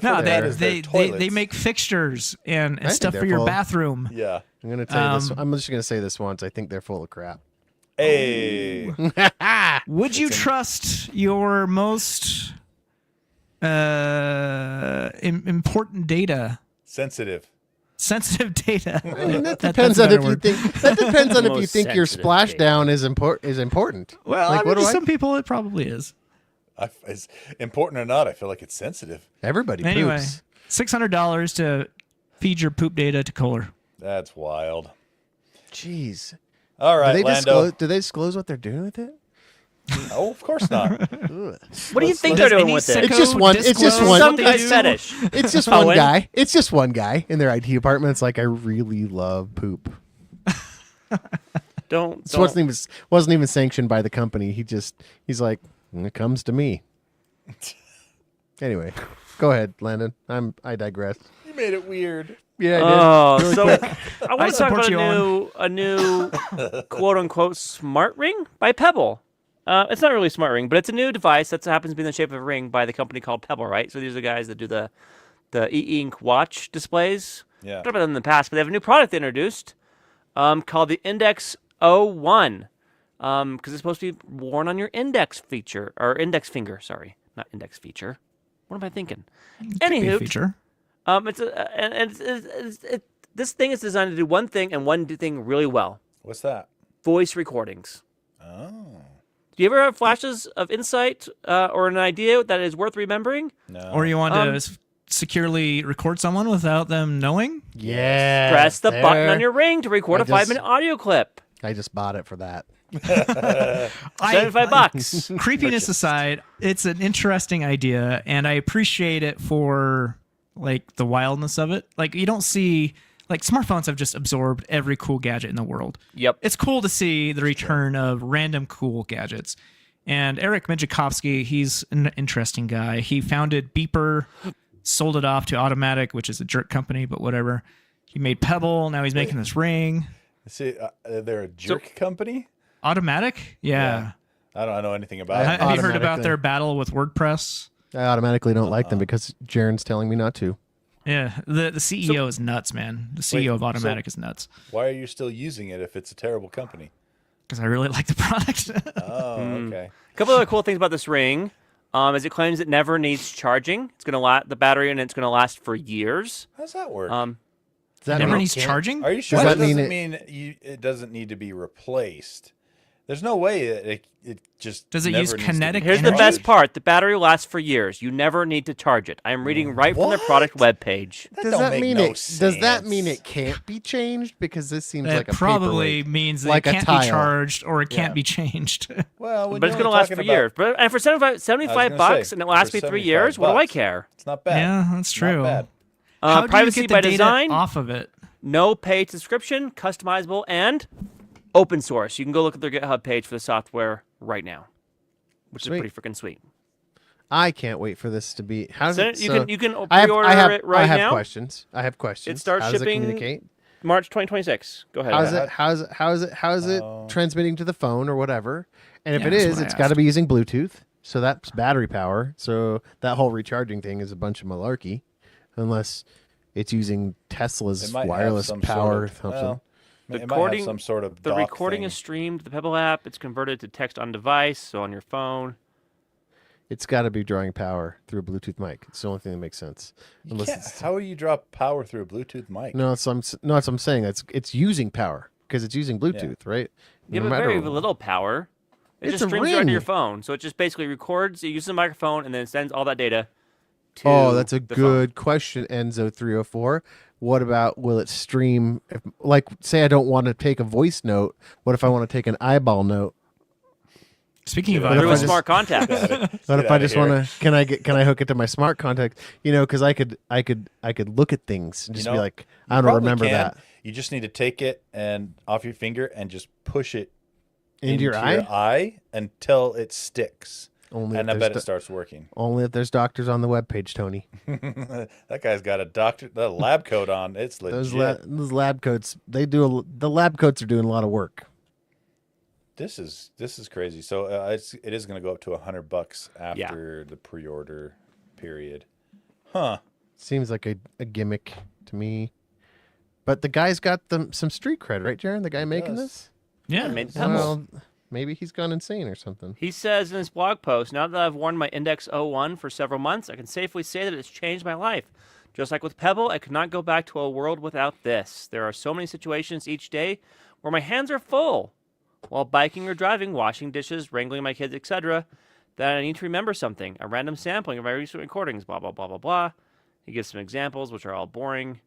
No, they make fixtures and stuff for your bathroom. Yeah. I'm gonna tell you this. I'm just gonna say this once. I think they're full of crap. Hey. Would you trust your most important data? Sensitive I data. mean, that depends on if you think. That depends on if you think your splashdown is important. Well, some people it probably is. It's important or not, I feel like it's sensitive. Everybody Anyway, poops. $600 to feed your poop data to Kohler. That's wild. Jeez. All right, Lando. Do they disclose what they're doing with it? No, of course not. What do you think they're doing with it? It's just one- it's just disclose one- Some what they guy's do? fetish. It's just Owen? one guy. It's just one guy in their IT department. It's like, I really love poop. Don't. This wasn't even sanctioned by the company. He's like, it comes to me. Anyway, go ahead, Landon. I digress. You made it weird. Yeah, I did. Oh, Really so quick. I want to talk support about a new quote unquote smart ring by Pebble. It's not really a smart ring, but it's a new device that happens to be in the shape of a ring by the company called Pebble, right? So these are guys that do the e-ink watch displays. Yeah. I've talked about them in the past, but they have a new product they introduced called the Index 01 because it's supposed to be worn on your index feature or index finger. Sorry, not index feature. What am I thinking? Be a Anywho, feature. this thing is designed to do one thing and one thing really well: What's that? voice recordings. Oh. Do you ever have flashes of insight or an idea that is worth remembering? No. Or you want to securely record someone without them knowing? Yeah. Press the button on your ring to record I a 5-minute audio clip. I just bought it for that. $75. Creepiness aside, it's an interesting idea, and I appreciate it for like the wildness of it. Like you don't see like smartphones have just absorbed every cool gadget in the world. Yep. It's cool to see the return of random cool gadgets. And Eric Mijakovsky, he's an interesting guy. He founded Beeper, sold it off to Automatic, which is a jerk company, but whatever. He made Pebble. Now he's making this ring. See, they're a jerk company? Automatic? Yeah. I don't know anything about I- it. Have you heard about Automatically. their battle with WordPress? I automatically don't like them because Jaren's telling me not to. Yeah, the CEO is nuts, man. The CEO of Automatic is nuts. Why are you still using it if it's a terrible company? Because I really like the product. Oh, okay. A couple other cool things about this ring is it claims it never needs charging. It's gonna the battery in it's gonna last for years. How does that work? Does that Never mean needs it can't- charging? Are you sure Does that that mean doesn't it- mean it doesn't need to be replaced? There's no way it just Does it never use needs to be kinetic Here's the energy? best part: the battery lasts for years. You never need to charge it. I am reading right from their product webpage. That Does don't that make mean no it? Does that sense. mean it can't be changed? Because this seems It like a probably paperweight. means that Like it a can't tile. be charged or it can't Yeah. be changed. Well, when But it's you're gonna only last for talking about- years. But and for 75 bucks, say, and it lasts for me 3 $75 years. What do I bucks, care? It's not bad. Yeah, that's true. Not bad. How do Privacy you get the by data design, off of it? no paid subscription, customizable, and open source. You can go look at their GitHub page for the software right now, which Sweet. is pretty freaking sweet. I can't wait for this to be. How's So it? you can I have, pre-order I have, it right I have now. questions. I have questions. It starts How shipping- Does it communicate? March 2026. Go ahead. How's it transmitting to the phone or whatever? And if Yeah, it that's is, what I it's got to be using Bluetooth. So that's battery power. So that whole recharging thing is a bunch of malarkey, unless it's using Tesla's It might have wireless some power. Sort of, well, The it might have recording- some sort of The dock recording thing. is streamed to the Pebble app. It's converted to text on device, so on your phone. It's got to be drawing power through a Bluetooth mic. It's the only thing that makes sense. You Unless can't- it's, how do you drop power through a Bluetooth mic? no, that's what I'm saying. It's using power because it's using Bluetooth, right? You No have matter- very little power. It It's just a streams right to your ring. phone. So it just basically records, it uses the microphone, and then sends all that data to Oh, that's a the good question, Enzo304. What about will it stream? If, like, say I don't want to take a voice note. What if I want to take an eyeball note? Speaking of phone. What if Through I a just- smart contact. What Get if I outta just here. want to? Can I hook it to my smart contact? You know, because I could look at things and just be like, I don't probably remember can. that You just need to take it and off your finger and just push it into your eye. Until it sticks. Only And if I there's bet it starts working. only if there's doctors on the webpage, Tony. That guy's got the lab coat on. It's legit. Those lab coats, the lab coats are doing a lot of work. This is crazy. So it is going to go up to $100 after the pre-order period. Huh. Seems like a gimmick to me. But the guy's got some street cred, right, Jaron? The guy making does. this? Yeah. Made Pebble. Well, maybe he's gone insane or something. He says in his blog post, now that I've worn my Index 01 for several months, I can safely say that it's changed my life. Just like with Pebble, I could not go back to a world without this. There are so many situations each day where my hands are full. While biking or driving, washing dishes, wrangling my kids, etc., that I need to remember something. A random sampling of my recent recordings, blah, blah, blah, blah, blah. He gives some examples, which are all boring.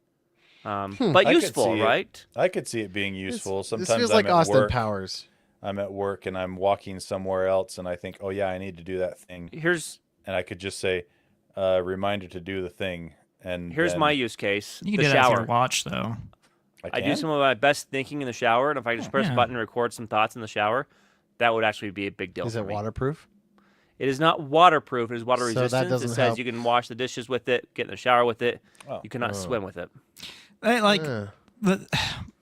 But I could useful, see it. right? I could see it being useful. Sometimes this feels I'm like at Austin work. Powers. I'm at work and I'm walking somewhere else, and I think, oh yeah, I need to do that thing, Here's and I could just say, reminder to do the thing, and here's then my use case. You can The do that with shower. your watch, though. I do can? some of my best thinking in the shower, and if I just press a yeah. button and record some thoughts in the shower, that would actually be a big deal Is for it me. waterproof? It is not waterproof. It is water So that resistant. It doesn't says help. you can wash the dishes with it, get in the shower with it. Oh. You cannot swim with it.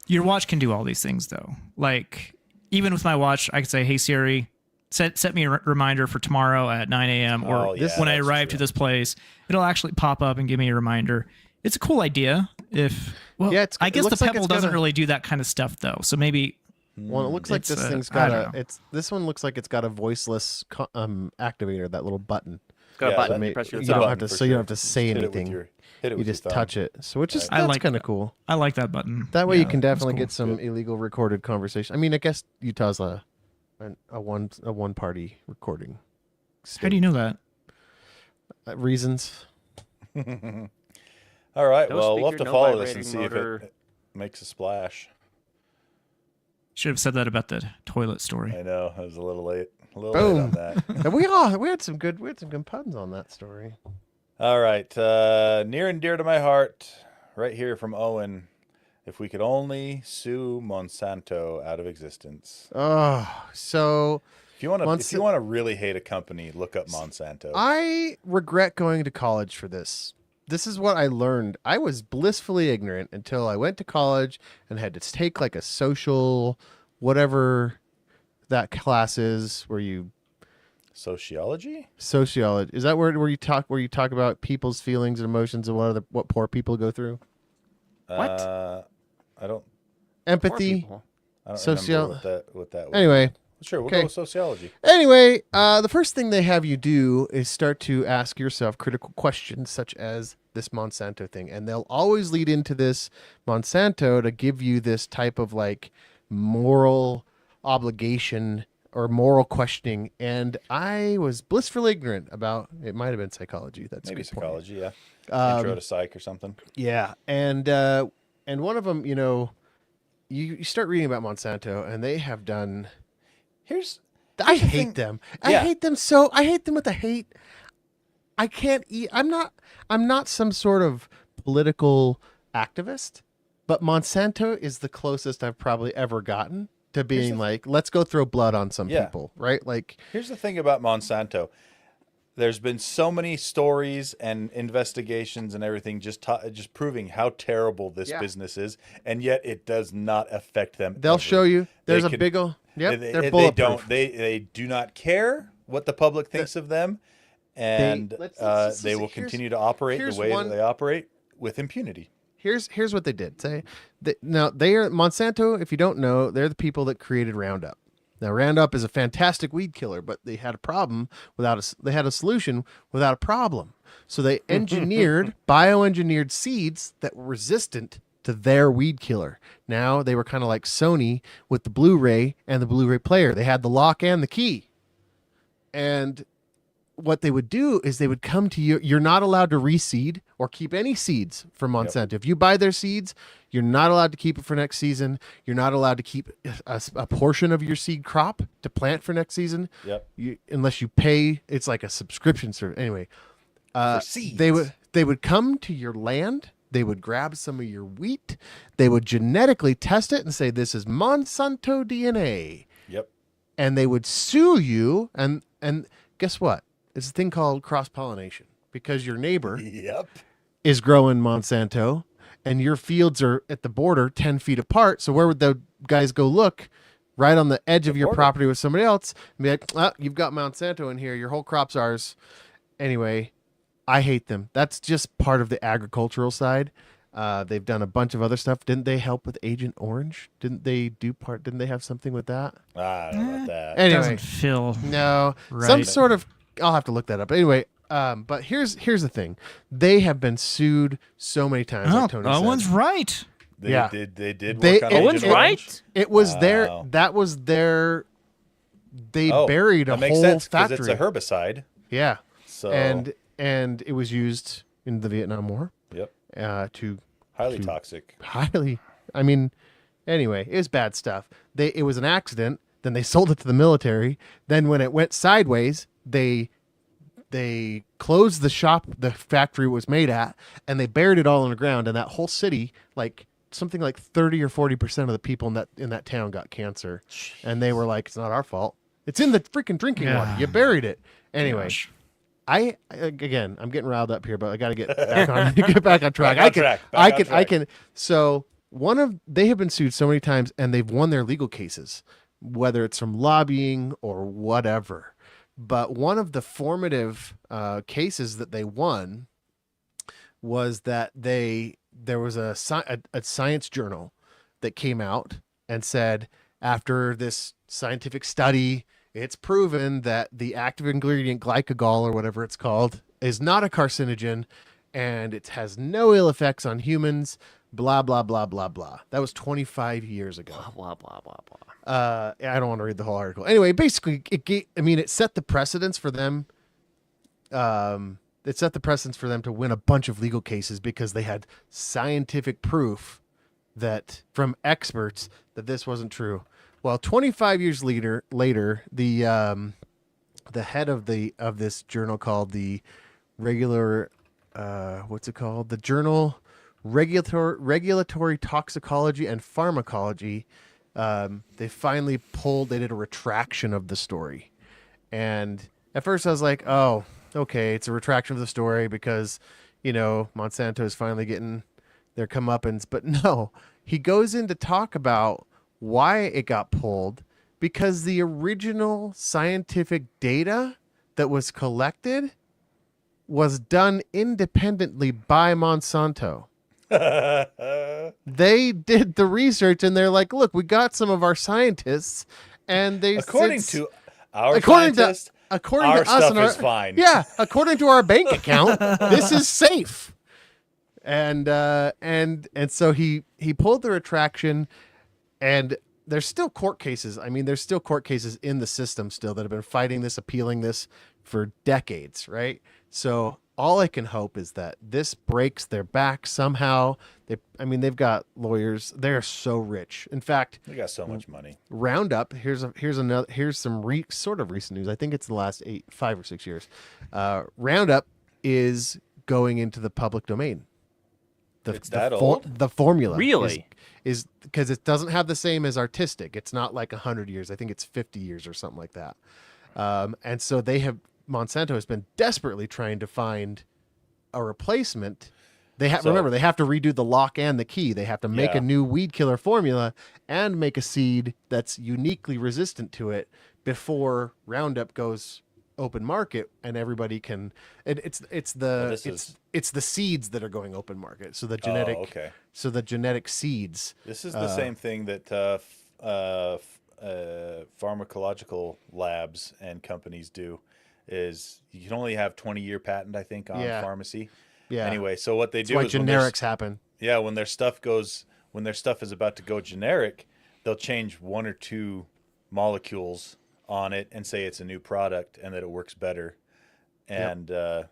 Your watch can do all these things, though. Like, even with my watch, I could say, hey, Siri, set me a reminder for tomorrow at 9 a.m. Or Oh, yeah, when I that's arrive true. to this place, it'll actually pop up and give me a reminder. It's a cool idea. Yeah, I it guess the looks like Pebble it's got doesn't a- really do that kind of stuff, though. So maybe Well, it looks like It's, this thing's I got don't know. this one looks like it's got a voiceless activator, that little button. It's got Yeah, a button. that- You press your you thumb. don't have to, For so you don't sure. have to say Hit it with anything. your- hit it You with your just thumb. touch it. So which is I that's like kind of that. cool. I like that button. That way you Yeah, can that's definitely cool. get some illegal recorded conversation. I mean, I guess Utah's a one party recording. How do you know that? Reasons? All right, No well, we'll have speaker, to no follow this and vibrating see motor. if it makes a splash. Should have said that about the toilet story. I know, I was a little late. A little Boom. late on that. And we had some good puns on that story. All right, near and dear to my heart, right here from Owen. If we could only sue Monsanto out of existence. Oh, so If you want Monsa- to really hate a company, look up Monsanto. I regret going to college for this. This is what I learned. I was blissfully ignorant until I went to college and had to take like a social, whatever that class is, where you Sociology? sociology. Is that where you talk about people's feelings and emotions and what poor people go through? What? I don't. Poor Empathy. people. I don't Socio- remember what that was. Anyway, Sure, we'll okay. go with sociology. the first thing they have you do is start to ask yourself critical questions such as this Monsanto thing. And they'll always lead into this Monsanto to give you this type of like moral obligation or moral questioning. And I was blissfully ignorant about, it might have been psychology. That's a Maybe good point. psychology, yeah. Intro to psych or something. Yeah. And one of them, you start reading about Monsanto and they have done, I hate them. I Yeah. hate them so. I hate them with a hate. I can't eat. I'm not some sort of political activist, but Monsanto is the closest I've probably ever gotten to being like, let's go throw blood on some Yeah. people, right? Like, Here's the thing about Monsanto. There's been so many stories and investigations and everything just proving how terrible this Yeah. business is, and yet it does not affect them. they'll ever. show you. There's They a can- big old. Yep, they, they're they bulletproof. don't. They do not care what the public thinks of them, and let's they will here's- continue to operate the here's way one- that they operate with impunity. Here's what they did. Now they are Monsanto. If you don't know, they're the people that created Roundup. Now Roundup is a fantastic weed killer, but they had a problem they had a solution without a problem. So they bioengineered seeds that were resistant to their weed killer. Now they were kind of like Sony with the Blu-ray and the Blu-ray player. They had the lock and the key. And what they would do is they would come to you. You're not allowed to reseed or keep any seeds from Monsanto. If you buy their seeds, you're not allowed to keep it for next season. You're not allowed to keep a portion of your seed crop to plant for next season. Yep. Unless you pay. It's like a subscription service. Anyway, For seeds. they would come to your land. They would grab some of your wheat. They would genetically test it and say, this is Monsanto DNA. Yep. And they would sue you. And guess what? It's a thing called cross-pollination, because your neighbor Yep. is growing Monsanto and your fields are at the border 10 feet apart. So where would the guys go look? Right on the edge of your border. property with somebody else and be like, you've got Monsanto in here. Your whole crop's ours. Anyway, I hate them. That's just part of the agricultural side. They've done a bunch of other stuff. Didn't they help with Agent Orange? Didn't they have something with that? I don't know about that. Anyway, Doesn't feel no, Right. some sort of. I'll have to look that up. Anyway, but here's the thing: they have been sued so many times. Like Tony said. Owen's right. They did They- work on it- Owen's Agent right. Orange. It was Wow. that was their they Oh, buried a that makes whole sense, 'cause factory. it's a herbicide. Yeah. So And it was used in the Vietnam War yep, to highly to- toxic. highly. I mean, anyway, it was bad stuff. It was an accident. Then they sold it to the military. Then when it went sideways, they closed the shop the factory was made at, and they buried it all in the ground. And that whole city, like something like 30 or 40% of the people in that town got cancer. And they were like, "It's not our fault. It's in the freaking drinking water. You buried it." Anyway. Gosh. I'm getting riled up here, but I got to get back on get back on track. Back on track. So they have been sued so many times, and they've won their legal cases, whether it's from lobbying or whatever. But one of the formative cases that they won was that there was a science journal that came out and said, after this scientific study, it's proven that the active ingredient glycogol, or whatever it's called, is not a carcinogen, and it has no ill effects on humans. Blah blah blah blah blah. That was 25 years ago. Blah, blah, blah, blah, blah. I don't want to read the whole article. Anyway, basically, it set the precedence for them. It set the precedence for them to win a bunch of legal cases because they had scientific proof that from experts that this wasn't true. Well, 25 years later, the head of this journal called the the Journal Regulatory Toxicology and Pharmacology. They did a retraction of the story. And at first I was like, oh, okay, it's a retraction of the story because, Monsanto is finally getting their comeuppance. But no, he goes in to talk about why it got pulled, because the original scientific data that was collected was done independently by Monsanto. They did the research, and they're like, look, we got some of our scientists, and they According to our according scientists, according our to us stuff and is fine. Yeah, according to our bank account, this is safe. And so he pulled the retraction, and there's still court cases. I mean, there's still court cases in the system still that have been fighting this, appealing this for decades, right? So all I can hope is that this breaks their back somehow. They've got lawyers. They're so rich. In fact, They got so much money. Roundup. Here's some sort of recent news. I think it's the last 5 or 6 years. Roundup is going into the public domain. It's that old? The formula Really? is because it doesn't have the same as artistic. It's not like 100 years. I think it's 50 years or something like that. And so Monsanto has been desperately trying to find a replacement. Remember, they have to redo the lock and the key. They have to make a new weed killer formula and make a seed that's uniquely resistant to it before Roundup goes open market, and everybody can. It's the seeds that are going open market. So the genetic. Oh, okay. So the genetic seeds. This is the same thing that pharmacological labs and companies do. Is you can only have 20-year patent, I think, on pharmacy. Yeah. Anyway, so what they do Why is generics happen. Yeah, when their stuff is about to go generic, they'll change 1 or 2 molecules on it and say it's a new product and that it works better. And a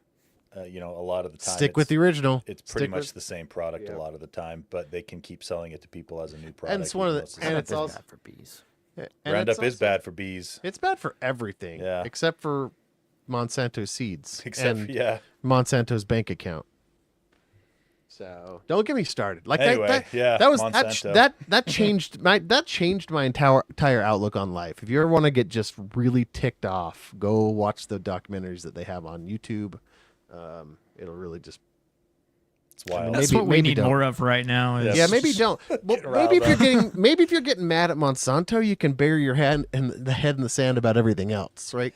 lot of the time Stick with the original. It's pretty much the same product a lot of the time, but they can keep selling it to people as a new product. And it's one of even though the, and it's Roundup is also bad for bees. and Roundup it's is also- bad for bees. It's bad for everything, Yeah. except for Monsanto seeds Except and Monsanto's bank account. So don't get me started. Like Anyway, that changed my entire outlook on life. If you ever want to get just really ticked off, go watch the documentaries that they have on YouTube. It'll really just. It's wild. That's Maybe- what we maybe need don't. more of right now. Is Yeah, maybe don't. Well, maybe if you're getting mad at Monsanto, you can bury your head in the sand about everything else, right?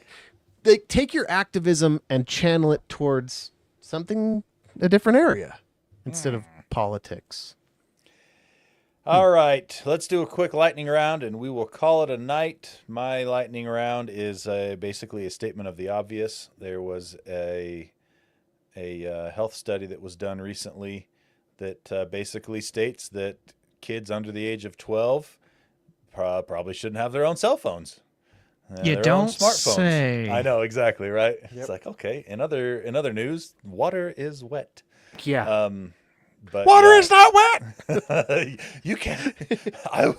They take your activism and channel it towards a different area instead of politics. All right, let's do a quick lightning round, and we will call it a night. My lightning round is basically a statement of the obvious. There was a health study that was done recently that basically states that kids under the age of 12 probably shouldn't have their own cell phones. You their own don't smartphones. say. I know exactly, right? It's like, okay. In other news, water is wet. Yeah. But Water yeah. is not wet. You can't. I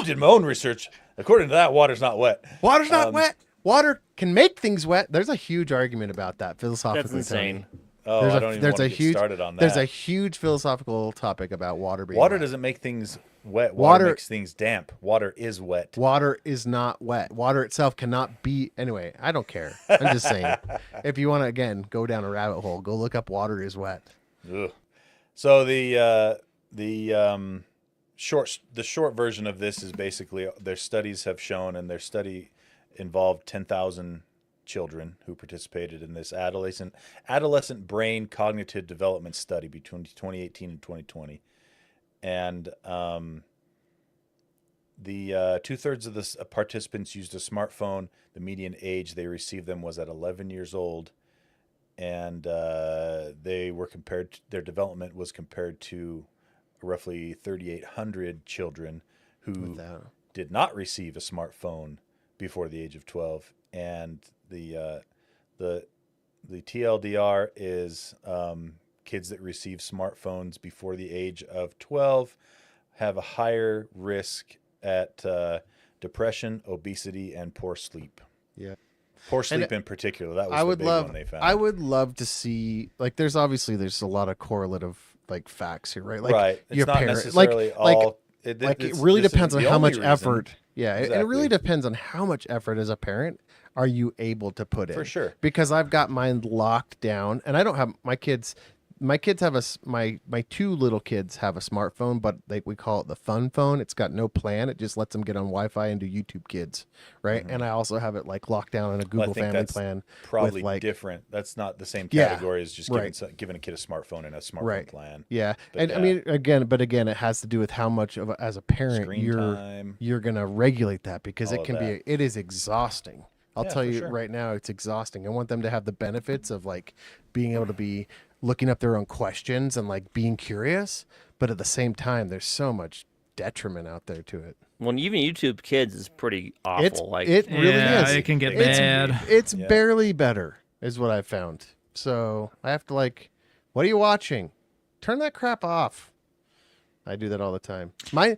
did my own research. According to that, water's not wet. Water's not wet. Water can make things wet. There's a huge argument about that philosophically. That's insane. Oh, There's I a, don't even there's want to a get huge, started on that. There's a huge philosophical topic about water being Water wet. doesn't make things wet. Water- Water makes things damp. Water is wet. Water is not wet. Water itself cannot be. Anyway, I don't care. I'm just saying. If you want to, again, go down a rabbit hole, go look up water is wet. Ugh. So the short version of this is basically their studies have shown, and their study involved 10,000 children who participated in this adolescent brain cognitive development study between 2018 and 2020, and the 2/3 of the participants used a smartphone. The median age they received them was at 11 years old, and they were compared. Their development was compared to roughly 3,800 children who did not receive a smartphone before the age of 12, and the TLDR is kids that receive smartphones before the age of 12 have a higher risk at depression, obesity, and poor sleep. Yeah. Poor sleep in particular. That was I would the big love. one they found. I would love to see. Like, there's a lot of correlative like facts here, right? Like, right. It's your not parent, necessarily all. it really depends on how much effort. Yeah, it Exactly. really depends on how much effort as a parent are you able to put in. For sure. Because I've got mine locked down, and I don't have my kids. My kids have my two little kids have a smartphone, but we call it the fun phone. It's got no plan. It just lets them get on Wi-Fi and do YouTube Kids, right? Mm-hmm. And I also have it like locked down in a Google I think Family that's plan. probably with, like, different. That's not the same Yeah, category as just right. giving a kid a smartphone and a smartphone Right. plan. Yeah, But and yeah. I mean, again, it has to do with how much of as a parent Screen time. you're gonna regulate that, because All it of can that. it is exhausting. I'll Yeah, tell for you sure. right now, it's exhausting. I want them to have the benefits of like being able to be looking up their own questions and like being curious, but at the same time, there's so much detriment out there to it. Well, even YouTube Kids is pretty awful. It really Yeah, is. it can get It's- bad. It's Yeah. barely better, is what I've found. So I have to like, what are you watching? Turn that crap off. I do that all the time. My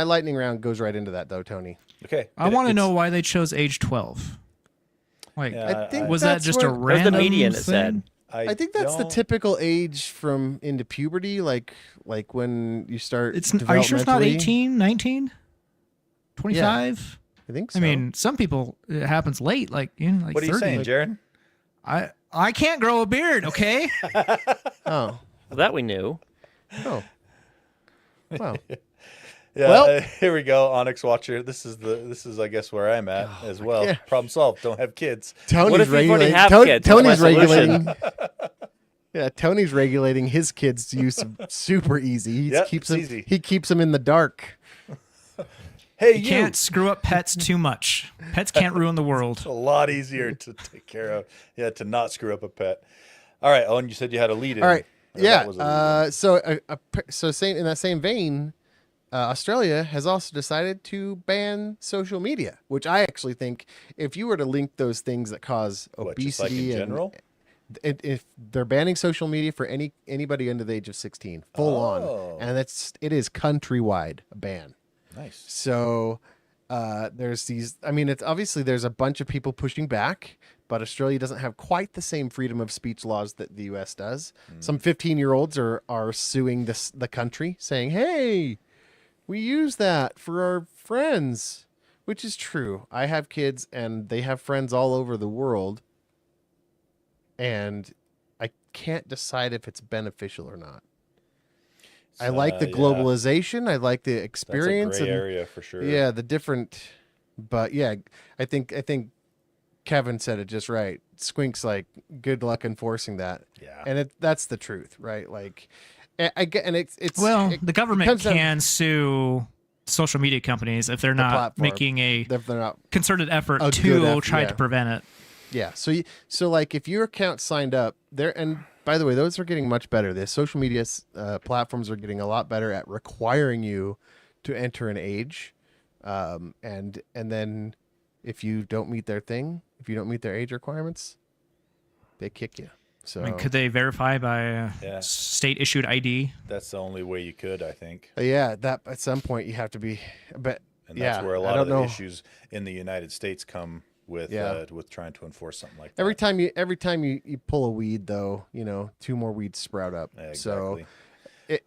lightning round goes right into that though, Tony. Okay. I want to know why they chose age 12. Like, Yeah, I think was that that's just a what- That's the random median, it thing? said. I think that's the don't- typical age from into puberty, like when you start. Are you sure it's not developmentally. 18, 19, 25? I think so. I mean, some people it happens late, like like What are you 30. saying, Jared? I can't grow a beard, okay? oh, Well, that we knew. oh, wow. Yeah. Well- Here we go, Onyx Watcher. This is I guess where I'm at as well. yeah. Problem solved. Don't have kids. Tony's if you've already regulating. have kids? Tony's What's my solution? regulating. Yeah, Tony's regulating his kids' use super easy. He Yep, keeps it's them. easy. He keeps them in the dark. Hey, You can't screw up pets too much. Pets can't ruin the world. A lot easier to take care of. Yeah, to not screw up a pet. All right, Owen, you said you had a lead in. All right. Or Yeah. that was a lead-in. So in that same vein, Australia has also decided to ban social media, which I actually think if you were to link those things that cause What, obesity just like in general? if they're banning social media for anybody under the age of 16, full Oh. on, and it is countrywide a ban. Nice. So there's these. I mean, it's obviously there's a bunch of people pushing back, but Australia doesn't have quite the same freedom of speech laws that the U.S. does. Some 15-year-olds are suing the country, saying, "Hey, we use that for our friends," which is true. I have kids, and they have friends all over the world, and I can't decide if it's beneficial or not. I like the yeah. globalization. I like the That's experience. a gray and, area for sure. Yeah, the different, but yeah, I think Kevin said it just right. Squink's like, good luck enforcing that. Yeah. And that's the truth, right? Like, I get, and it's Well, it the government comes down- can sue social media companies if they're not platform. making a if they're not. concerted effort A good to effort, try yeah. to prevent it. Yeah. So like if your account signed up there, and by the way, those are getting much better. The social media platforms are getting a lot better at requiring you to enter an age, and then if you don't meet their thing, if you don't meet their age requirements, they kick you. So I mean, could they verify by a Yeah. state-issued ID? That's the only way you could, I think. yeah, that at some point you have to be. But And yeah, that's where a I lot don't of the know. issues in the United States come with with trying to enforce something like that. Every time you pull a weed, though, 2 more weeds sprout up. Yeah, So exactly.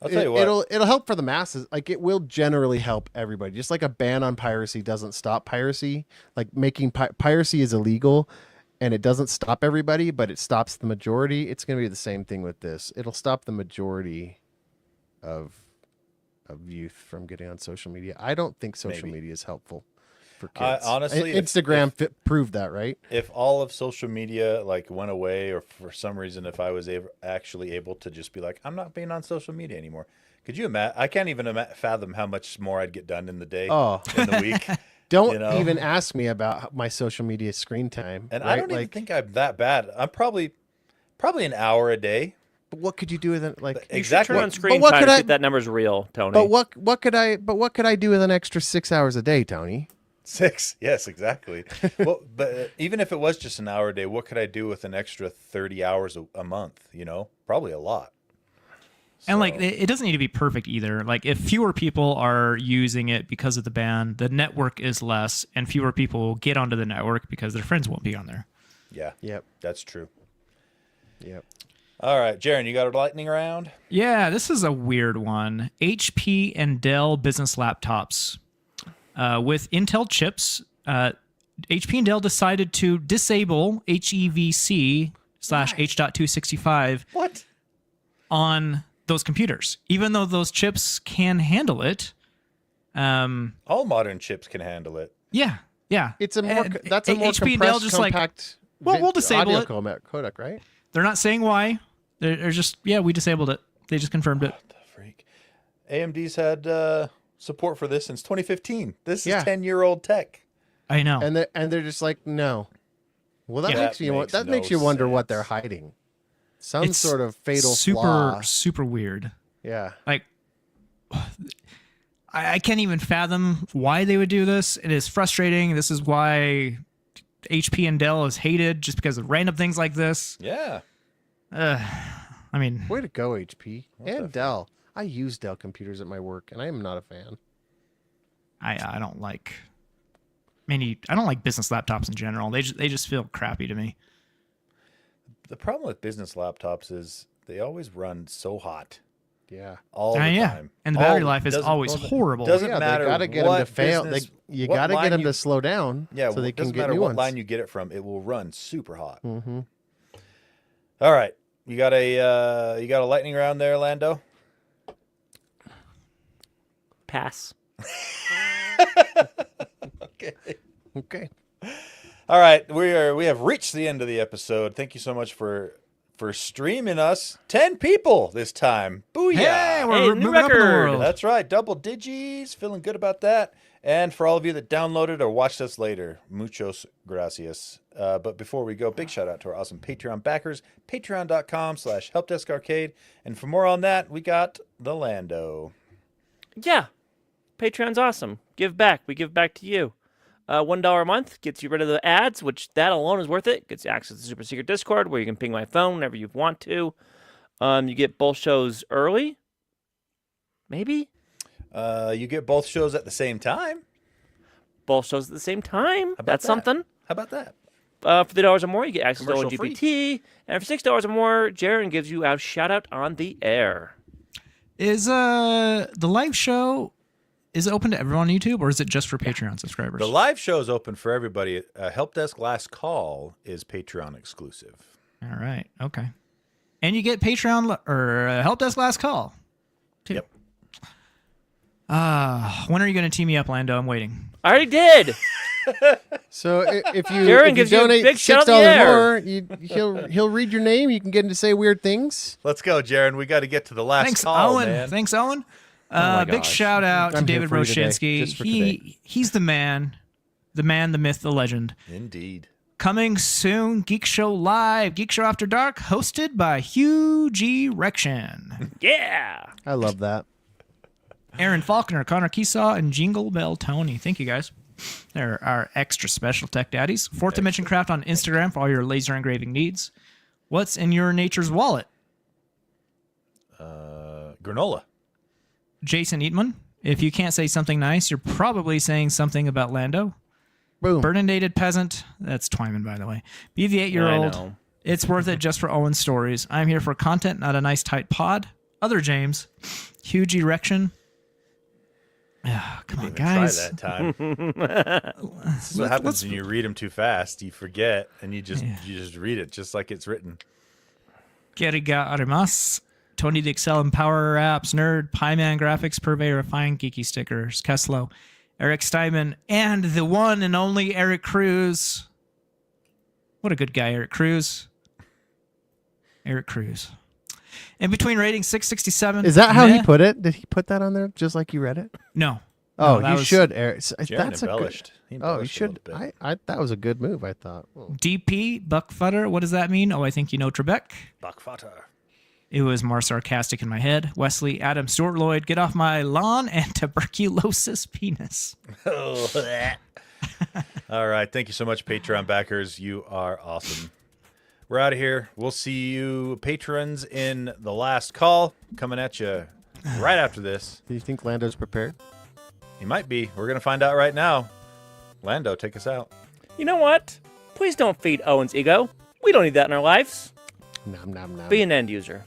I'll tell you what. it'll help for the masses. Like it will generally help everybody. Just like a ban on piracy doesn't stop piracy. Like making piracy is illegal, and it doesn't stop everybody, but it stops the majority. It's going to be the same thing with this. It'll stop the majority of youth from getting on social media. I don't think social Maybe. media is helpful for kids. Honestly, Instagram proved that, right? If all of social media like went away, or for some reason, if I was actually able to just be like, I'm not being on social media anymore. Could you imagine? I can't even fathom how much more I'd get done in the day, in the week. Don't even ask me about my social media screen time. And right? I don't even think I'm that bad. I'm probably an hour a day. But what could you do with it? Like You Exactly. should turn on screen what time could to I- see if that number's real, Tony. But what could I do with an extra 6 hours a day, Tony? 6. Yes, exactly. Well, but even if it was just an hour a day, what could I do with an extra 30 hours a month? Probably a lot. And like, it doesn't need to be perfect either. Like, if fewer people are using it because of the ban, the network is less, and fewer people will get onto the network because their friends won't be on there. Yeah. Yep. That's true. Yep. All right, Jaron, you got a lightning round? Yeah, this is a weird one. HP and Dell business laptops. With Intel chips, HP and Dell decided to disable HEVC/H.265 What? on those computers, even though those chips can handle it. All modern chips can handle it. Yeah. It's a more And that's a more HP and Dell compressed, just like, compact. well, we'll disable audio it. codec, right? They're not saying why. They're just, we disabled it. They just confirmed it. What the freak? AMD's had support for this since 2015. This is Yeah. 10-year-old tech. I know. And they're just like, no. Well, that Yeah. makes you no wonder what sense. they're hiding. Some It's sort of fatal super, flaw. super weird. Yeah. Like, I can't even fathom why they would do this. It is frustrating. This is why HP and Dell is hated, just because of random things like this. Yeah. I mean, Way to go, HP the and Dell. I use Dell computers at my work, and I am not a fan. I don't like I don't like business laptops in general. They just feel crappy to me. The problem with business laptops is they always run so hot Yeah. all the Yeah. time. And the battery All- life is doesn't- always horrible. Doesn't Yeah, matter. they gotta get what them to fail. business- You what gotta get line them you- to slow down. Yeah, so they it can doesn't get matter new what ones. line you get it from. It will run super hot. Mm-hmm. All right, you got a lightning round there, Lando. Pass. Okay. All right, we have reached the end of the episode. Thank you so much for streaming us. 10 people this time. Booyah! Hey, we're Hey, new moving up in the record. world. That's right, double digis. Feeling good about that. And for all of you that downloaded or watched us later, muchos gracias. But before we go, big shout out to our awesome Patreon backers, patreon.com/helpdeskarcade. And for more on that, we got the Lando. Yeah. Patreon's awesome. Give back. We give back to you. $1 a month gets you rid of the ads, which that alone is worth it. Gets you access to the super secret Discord where you can ping my phone whenever you want to. You get both shows early. Maybe? You get both shows at the same time. Both shows at the same time. about That's that? something. How about that? For $3 or more, you get access to Commercial free. LGBT. And for $6 or more, Jaron gives you a shout out on the air. Is the live show, is it open to everyone on YouTube, or is it just for Patreon subscribers? The live show is open for everybody. Helpdesk Last Call is Patreon exclusive. All right. Okay. And you get Patreon or Helpdesk Last Call. Too. Yep. When are you going to team me up, Lando? I'm waiting. I already did. So if you, Jaron if you gives you a donate big shout $6 out in the more, he'll read your name. You can get him to say weird things. Let's go, Jaron. We got to get to the last Thanks, call, Owen. man. Thanks, Owen. my Big gosh. shout out to I'm here David for you today, Roshinsky. just for today. He's the man, the myth, the legend. Indeed. Coming soon, Geek Show Live, Geek Show After Dark, hosted by Hugh G. Rection. Yeah. I love that. Aaron Faulkner, Connor Keesaw, and Jingle Bell Tony. Thank you, guys. There are extra special tech daddies. Fourth Dimension Craft on Instagram for all your laser engraving needs. What's in your nature's wallet? Granola. Jason Eatman. If you can't say something nice, you're probably saying something about Lando. Boom. Burden-dated peasant. That's Twyman, by the way. Be the I 8-year-old. know. It's worth it just for Owen's stories. I'm here for content, not a nice tight pod. Other James. Huge erection. Come on, guys. Try that time. This is what happens when you read them too fast. You forget, and you just read it just like it's written. Keriga arimasu. Tony the Excel and Power Apps Nerd. Pieman Graphics Purveyor of Fine Geeky Stickers. Keslow. Eric Steinman. And the one and only Eric Cruz. What a good guy, Eric Cruz. Eric Cruz. In between rating 667. Is that how meh. he put it? Did he put that on there just like you read it? No. Oh, No, that you was- should, Eric. Jaron That's a good. embellished. He Oh, you embellished a should. little bit. I that was a good move. I thought. Well, DP, Buckfutter. What does that mean? Oh, I think you know Trebek. Buckfutter. It was more sarcastic in my head. Wesley, Adam, Stuart Lloyd, get off my lawn, and tuberculosis penis. All right. Thank you so much, Patreon backers. You are awesome. We're out of here. We'll see you, patrons, in the last call coming at you right after this. do you think Lando's prepared? He might be. We're going to find out right now. Lando, take us out. You know what? Please don't feed Owen's ego. We don't need that in our lives. Nom nom nom. Be an end user.